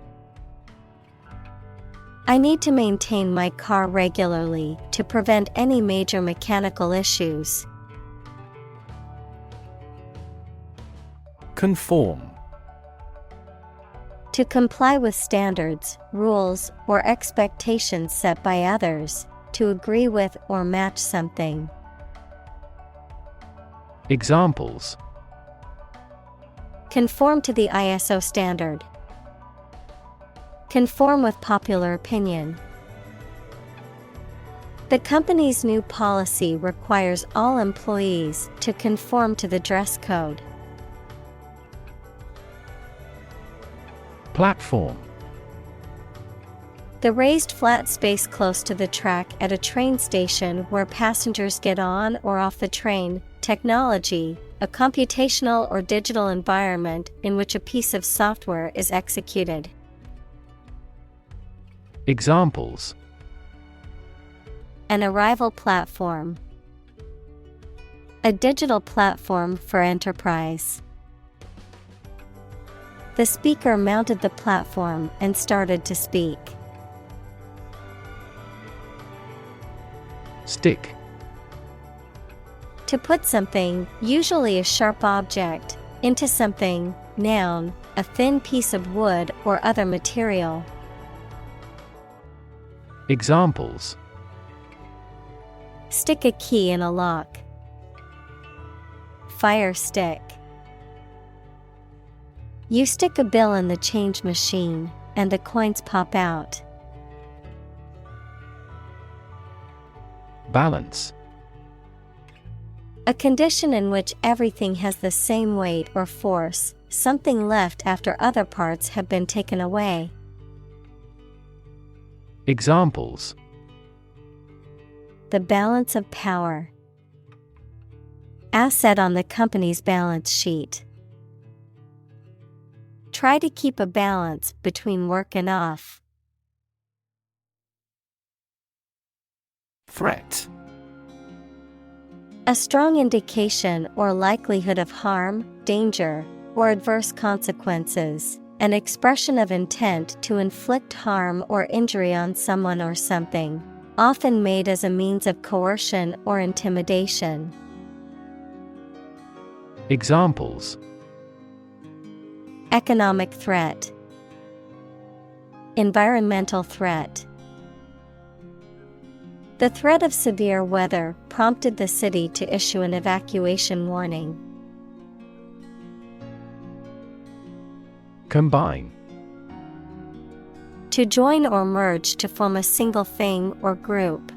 S1: I need to maintain my car regularly to prevent any major mechanical issues.
S2: Conform.
S1: To comply with standards, rules, or expectations set by others, to agree with or match something.
S2: Examples:
S1: Conform to the ISO standard. Conform with popular opinion. The company's new policy requires all employees to conform to the dress code.
S2: Platform.
S1: The raised flat space close to the track at a train station where passengers get on or off the train. Technology, a computational or digital environment in which a piece of software is executed.
S2: Examples:
S1: An arrival platform. A digital platform for enterprise. The speaker mounted the platform and started to speak.
S2: Stick.
S1: To put something, usually a sharp object, into something, noun, a thin piece of wood or other material.
S2: Examples:
S1: Stick a key in a lock. Fire stick. You stick a bill in the change machine, and the coins pop out.
S2: Balance.
S1: A condition in which everything has the same weight or force, something left after other parts have been taken away.
S2: Examples:
S1: The balance of power. Asset on the company's balance sheet. Try to keep a balance between work and off.
S2: Threat.
S1: A strong indication or likelihood of harm, danger, or adverse consequences. An expression of intent to inflict harm or injury on someone or something, often made as a means of coercion or intimidation.
S2: Examples:
S1: Economic threat. Environmental threat. The threat of severe weather prompted the city to issue an evacuation warning.
S2: Combine.
S1: To join or merge to form a single thing or group.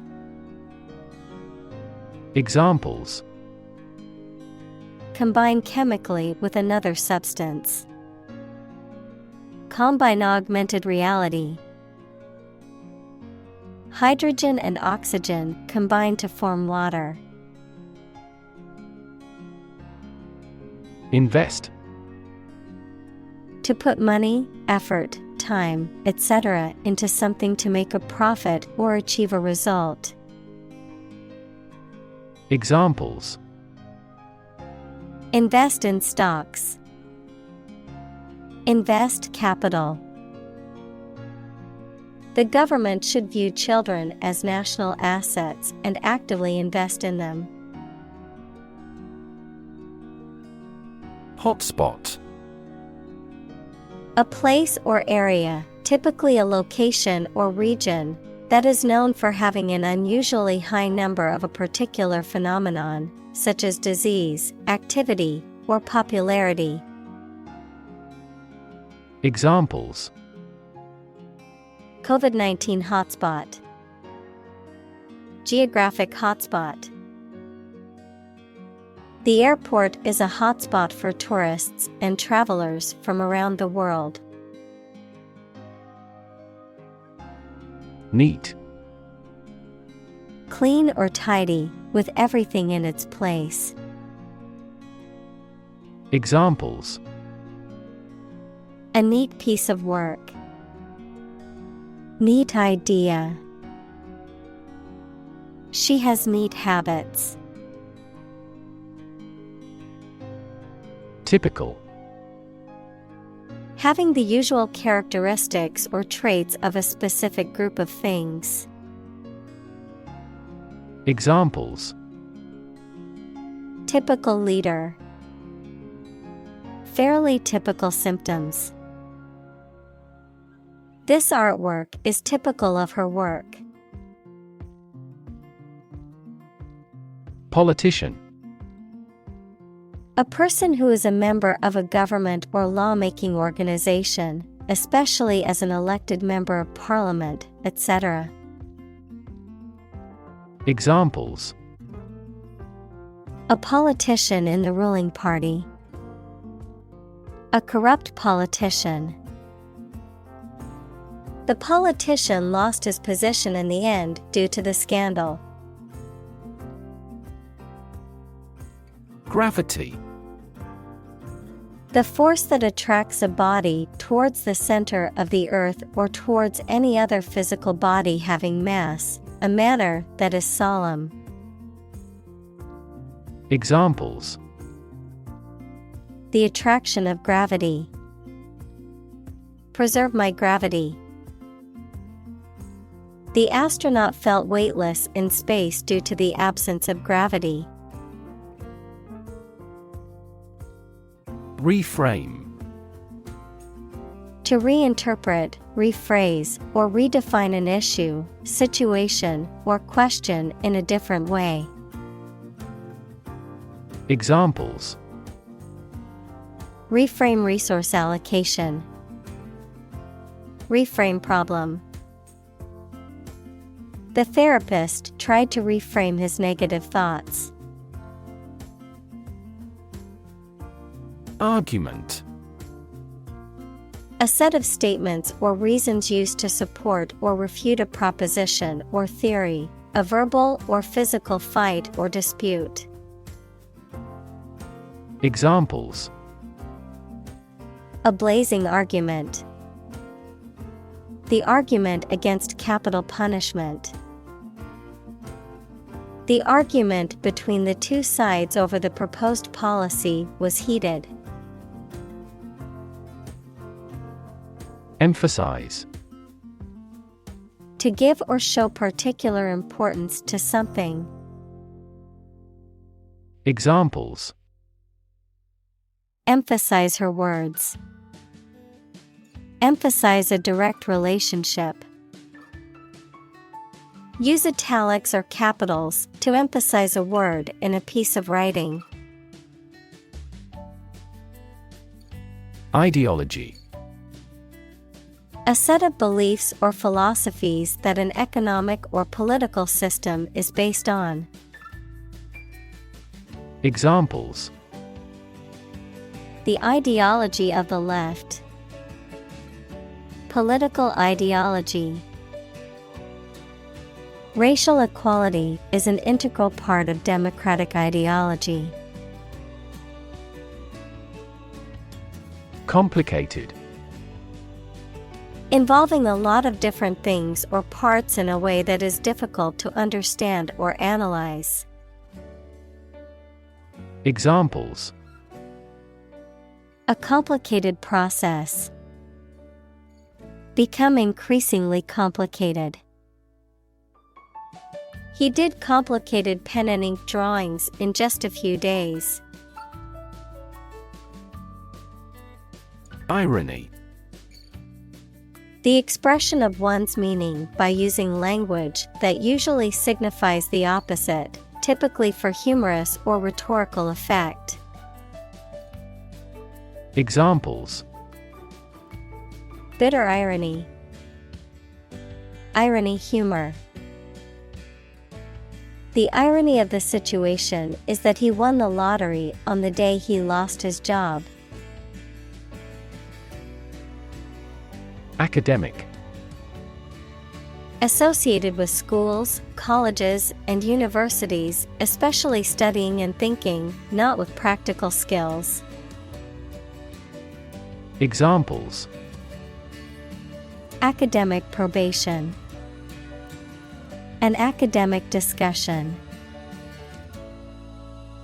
S2: Examples:
S1: Combine chemically with another substance. Combine augmented reality. Hydrogen and oxygen combine to form water.
S2: Invest.
S1: To put money, effort, time, etc. into something to make a profit or achieve a result.
S2: Examples:
S1: Invest in stocks. Invest capital. The government should view children as national assets and actively invest in them.
S2: Hotspot.
S1: A place or area, typically a location or region, that is known for having an unusually high number of a particular phenomenon, such as disease, activity, or popularity.
S2: Examples:
S1: COVID-19 hotspot. Geographic hotspot. The airport is a hotspot for tourists and travelers from around the world.
S2: Neat.
S1: Clean or tidy, with everything in its place.
S2: Examples:
S1: A neat piece of work. Neat idea. She has neat habits.
S2: Typical.
S1: Having the usual characteristics or traits of a specific group of things.
S2: Examples:
S1: Typical leader. Fairly typical symptoms. This artwork is typical of her work.
S2: Politician.
S1: A person who is a member of a government or lawmaking organization, especially as an elected member of parliament, etc.
S2: Examples:
S1: A politician in the ruling party. A corrupt politician. The politician lost his position in the end due to the scandal.
S2: Gravity.
S1: The force that attracts a body towards the center of the earth or towards any other physical body having mass, a manner that is solemn.
S2: Examples:
S1: The attraction of gravity. Preserve my gravity. The astronaut felt weightless in space due to the absence of gravity.
S2: Reframe.
S1: To reinterpret, rephrase, or redefine an issue, situation, or question in a different way.
S2: Examples:
S1: Reframe resource allocation. Reframe problem. The therapist tried to reframe his negative thoughts.
S2: Argument.
S1: A set of statements or reasons used to support or refute a proposition or theory, a verbal or physical fight or dispute.
S2: Examples:
S1: A blazing argument. The argument against capital punishment. The argument between the two sides over the proposed policy was heated.
S2: Emphasize.
S1: To give or show particular importance to something.
S2: Examples:
S1: Emphasize her words. Emphasize a direct relationship. Use italics or capitals to emphasize a word in a piece of writing.
S2: Ideology.
S1: A set of beliefs or philosophies that an economic or political system is based on.
S2: Examples:
S1: The ideology of the left. Political ideology. Racial equality is an integral part of democratic ideology.
S2: Complicated.
S1: Involving a lot of different things or parts in a way that is difficult to understand or analyze.
S2: Examples:
S1: A complicated process. Become increasingly complicated. He did complicated pen and ink drawings in just a few days.
S2: Irony.
S1: The expression of one's meaning by using language that usually signifies the opposite, typically for humorous or rhetorical effect.
S2: Examples:
S1: Bitter irony. Irony humor. The irony of the situation is that he won the lottery on the day he lost his job.
S2: Academic.
S1: Associated with schools, colleges, and universities, especially studying and thinking, not with practical skills.
S2: Examples:
S1: Academic probation. An academic discussion.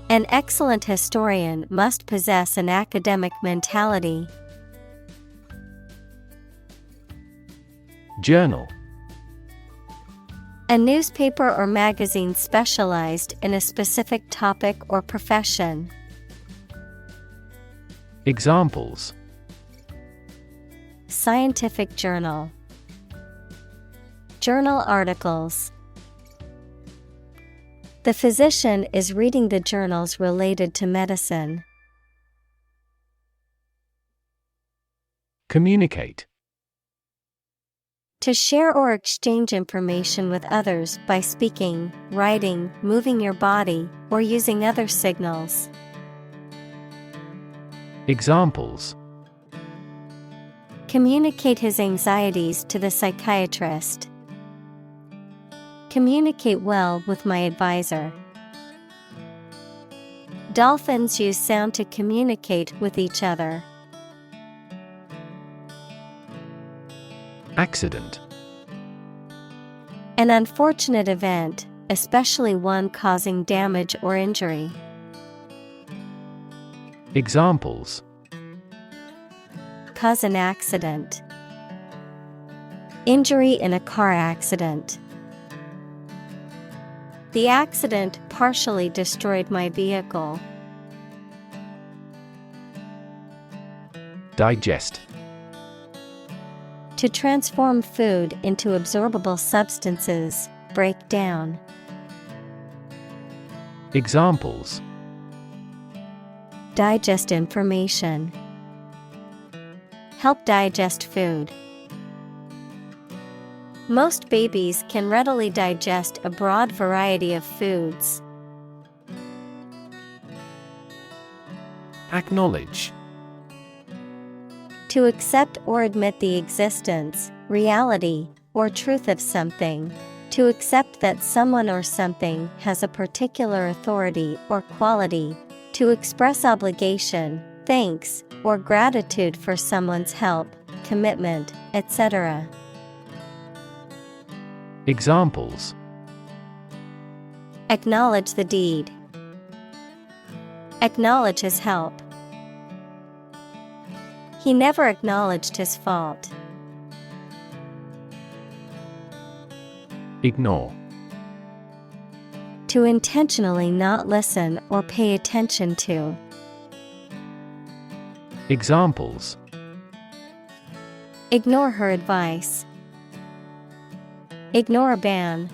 S1: An excellent historian must possess an academic mentality.
S2: Journal.
S1: A newspaper or magazine specialized in a specific topic or profession.
S2: Examples:
S1: Scientific journal. Journal articles. The physician is reading the journals related to medicine.
S2: Communicate.
S1: To share or exchange information with others by speaking, writing, moving your body, or using other signals.
S2: Examples:
S1: Communicate his anxieties to the psychiatrist. Communicate well with my advisor. Dolphins use sound to communicate with each other.
S2: Accident.
S1: An unfortunate event, especially one causing damage or injury.
S2: Examples:
S1: Cause an accident. Injury in a car accident. The accident partially destroyed my vehicle.
S2: Digest.
S1: To transform food into absorbable substances, break down.
S2: Examples:
S1: Digest information. Help digest food. Most babies can readily digest a broad variety of foods.
S2: Acknowledge.
S1: To accept or admit the existence, reality, or truth of something. To accept that someone or something has a particular authority or quality. To express obligation, thanks, or gratitude for someone's help, commitment, etc.
S2: Examples:
S1: Acknowledge the deed. Acknowledge his help. He never acknowledged his fault.
S2: Ignore.
S1: To intentionally not listen or pay attention to.
S2: Examples:
S1: Ignore her advice. Ignore a ban.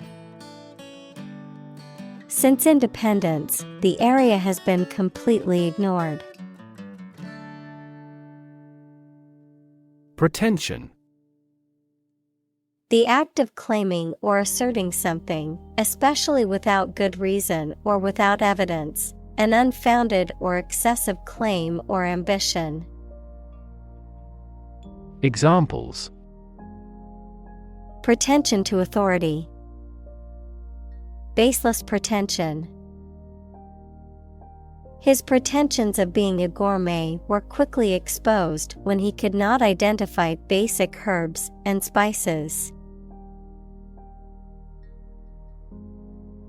S1: Since independence, the area has been completely ignored.
S2: Pretension.
S1: The act of claiming or asserting something, especially without good reason or without evidence, an unfounded or excessive claim or ambition.
S2: Examples:
S1: Pretension to authority. Baseless pretension. His pretensions of being a gourmet were quickly exposed when he could not identify basic herbs and spices.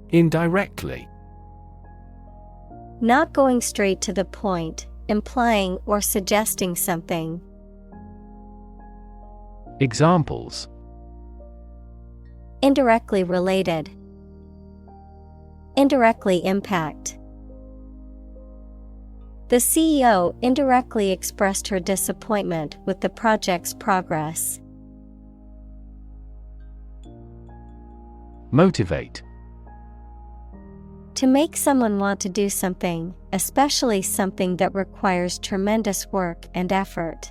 S2: Indirectly.
S1: Not going straight to the point, implying or suggesting something.
S2: Examples:
S1: Indirectly related. Indirectly impact. The CEO indirectly expressed her disappointment with the project's progress.
S2: Motivate.
S1: To make someone want to do something, especially something that requires tremendous work and effort.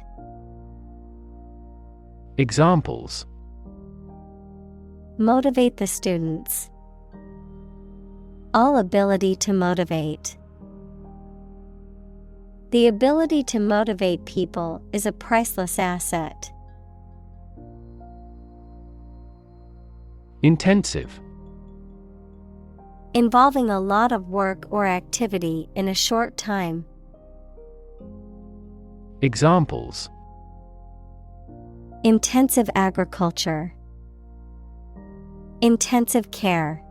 S2: Examples:
S1: Motivate the students. All ability to motivate. The ability to motivate people is a priceless asset.
S2: Intensive.
S1: Involving a lot of work or activity in a short time.
S2: Examples:
S1: Intensive agriculture. Intensive care.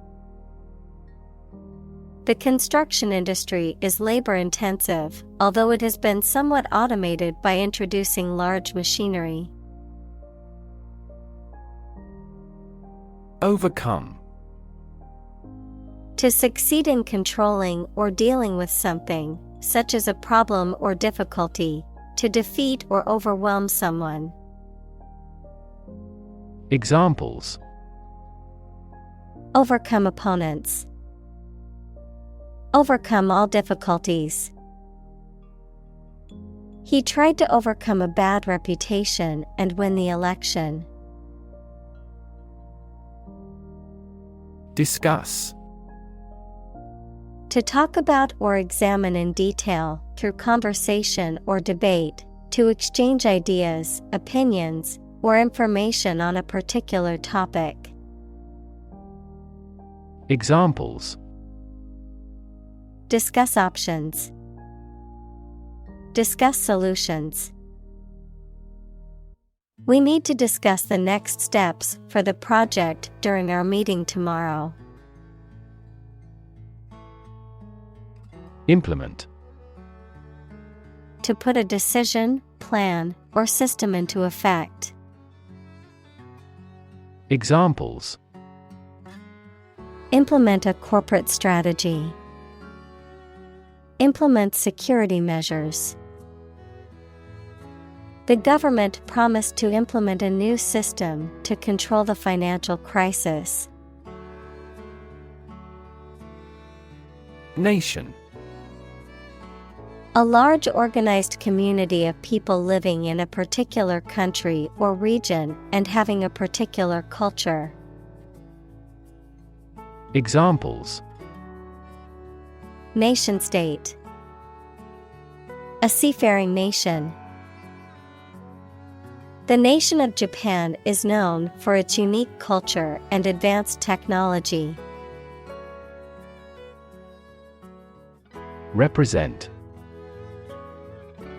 S1: The construction industry is labor-intensive, although it has been somewhat automated by introducing large machinery.
S2: Overcome.
S1: To succeed in controlling or dealing with something, such as a problem or difficulty, to defeat or overwhelm someone.
S2: Examples:
S1: Overcome opponents. Overcome all difficulties. He tried to overcome a bad reputation and win the election.
S2: Discuss.
S1: To talk about or examine in detail, through conversation or debate, to exchange ideas, opinions, or information on a particular topic.
S2: Examples:
S1: Discuss options. Discuss solutions. We need to discuss the next steps for the project during our meeting tomorrow.
S2: Implement.
S1: To put a decision, plan, or system into effect.
S2: Examples.
S1: Implement a corporate strategy. Implement security measures. The government promised to implement a new system to control the financial crisis.
S2: Nation.
S1: A large organized community of people living in a particular country or region and having a particular culture.
S2: Examples.
S1: Nation-state. A seafaring nation. The nation of Japan is known for its unique culture and advanced technology.
S2: Represent.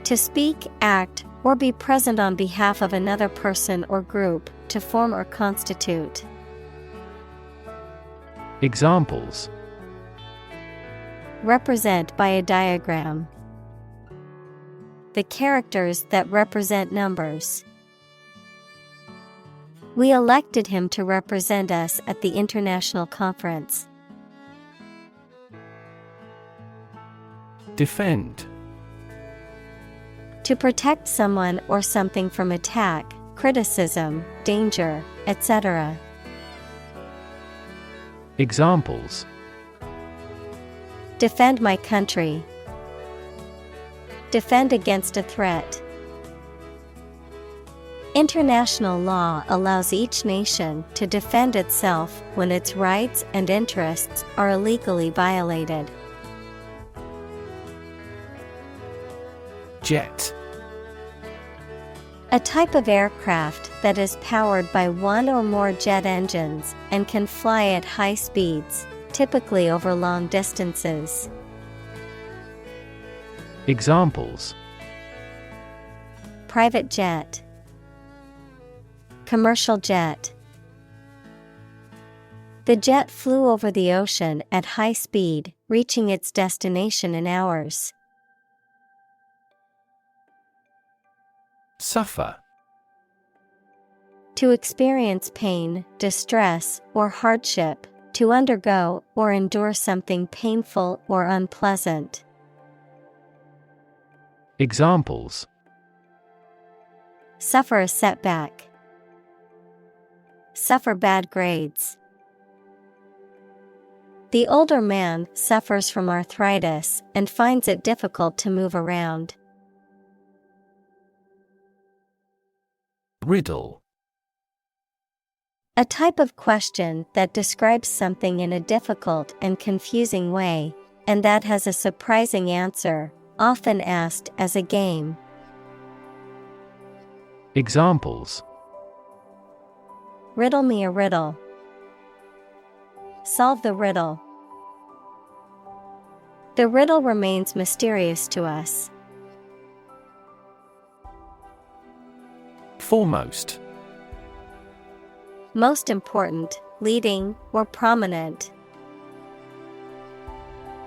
S1: To speak, act, or be present on behalf of another person or group, to form or constitute.
S2: Examples.
S1: Represent by a diagram. The characters that represent numbers. We elected him to represent us at the international conference.
S2: Defend.
S1: To protect someone or something from attack, criticism, danger, etc.
S2: Examples.
S1: Defend my country. Defend against a threat. International law allows each nation to defend itself when its rights and interests are illegally violated.
S2: Jet.
S1: A type of aircraft that is powered by one or more jet engines and can fly at high speeds, typically over long distances.
S2: Examples.
S1: Private jet. Commercial jet. The jet flew over the ocean at high speed, reaching its destination in hours.
S2: Suffer.
S1: To experience pain, distress, or hardship, to undergo or endure something painful or unpleasant.
S2: Examples.
S1: Suffer a setback. Suffer bad grades. The older man suffers from arthritis and finds it difficult to move around.
S2: Riddle.
S1: A type of question that describes something in a difficult and confusing way, and that has a surprising answer, often asked as a game.
S2: Examples.
S1: Riddle me a riddle. Solve the riddle. The riddle remains mysterious to us.
S2: Foremost.
S1: Most important, leading, or prominent.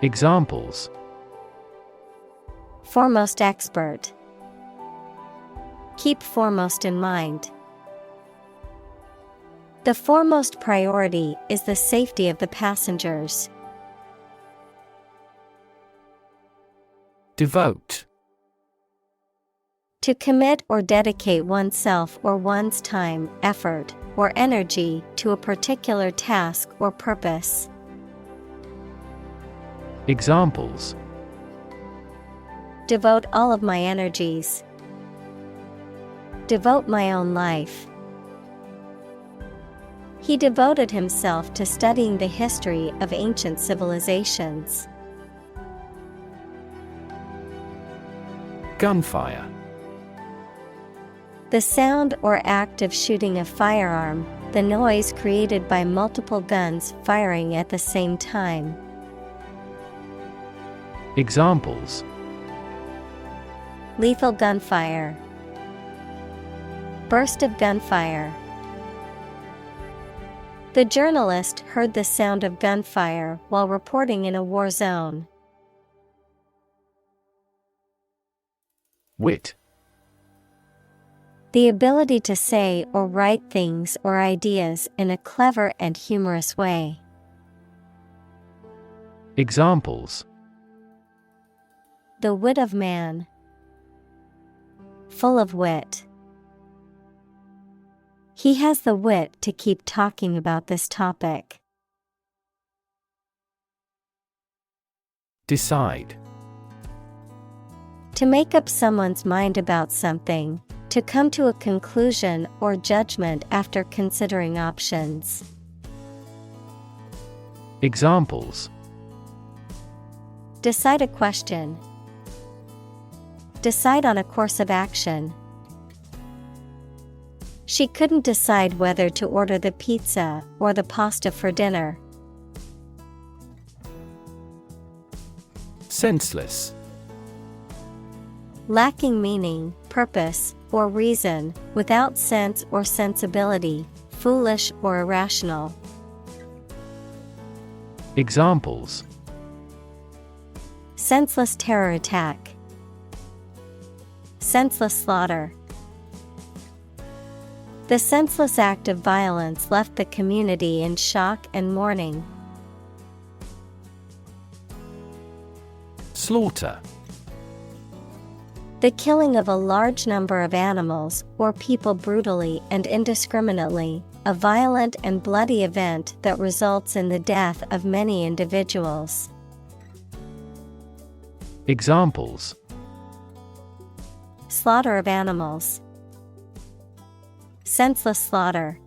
S2: Examples.
S1: Foremost expert. Keep foremost in mind. The foremost priority is the safety of the passengers.
S2: Devote.
S1: To commit or dedicate oneself or one's time, effort, or energy to a particular task or purpose.
S2: Examples.
S1: Devote all of my energies. Devote my own life. He devoted himself to studying the history of ancient civilizations.
S2: Gunfire.
S1: The sound or act of shooting a firearm, the noise created by multiple guns firing at the same time.
S2: Examples:
S1: lethal gunfire, burst of gunfire. The journalist heard the sound of gunfire while reporting in a war zone.
S2: Wit.
S1: The ability to say or write things or ideas in a clever and humorous way.
S2: Examples:
S1: the wit of man. Full of wit. He has the wit to keep talking about this topic.
S2: Decide.
S1: To make up someone's mind about something, to come to a conclusion or judgment after considering options.
S2: Examples:
S1: decide a question. Decide on a course of action. She couldn't decide whether to order the pizza or the pasta for dinner.
S2: Senseless.
S1: Lacking meaning, purpose, or reason, without sense or sensibility, foolish or irrational.
S2: Examples:
S1: senseless terror attack. Senseless slaughter. The senseless act of violence left the community in shock and mourning.
S2: Slaughter.
S1: The killing of a large number of animals or people brutally and indiscriminately, a violent and bloody event that results in the death of many individuals.
S2: Examples:
S1: slaughter of animals. Senseless slaughter.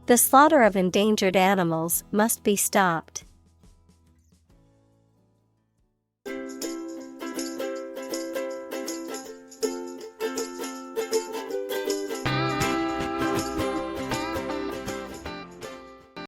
S1: The slaughter of endangered animals must be stopped.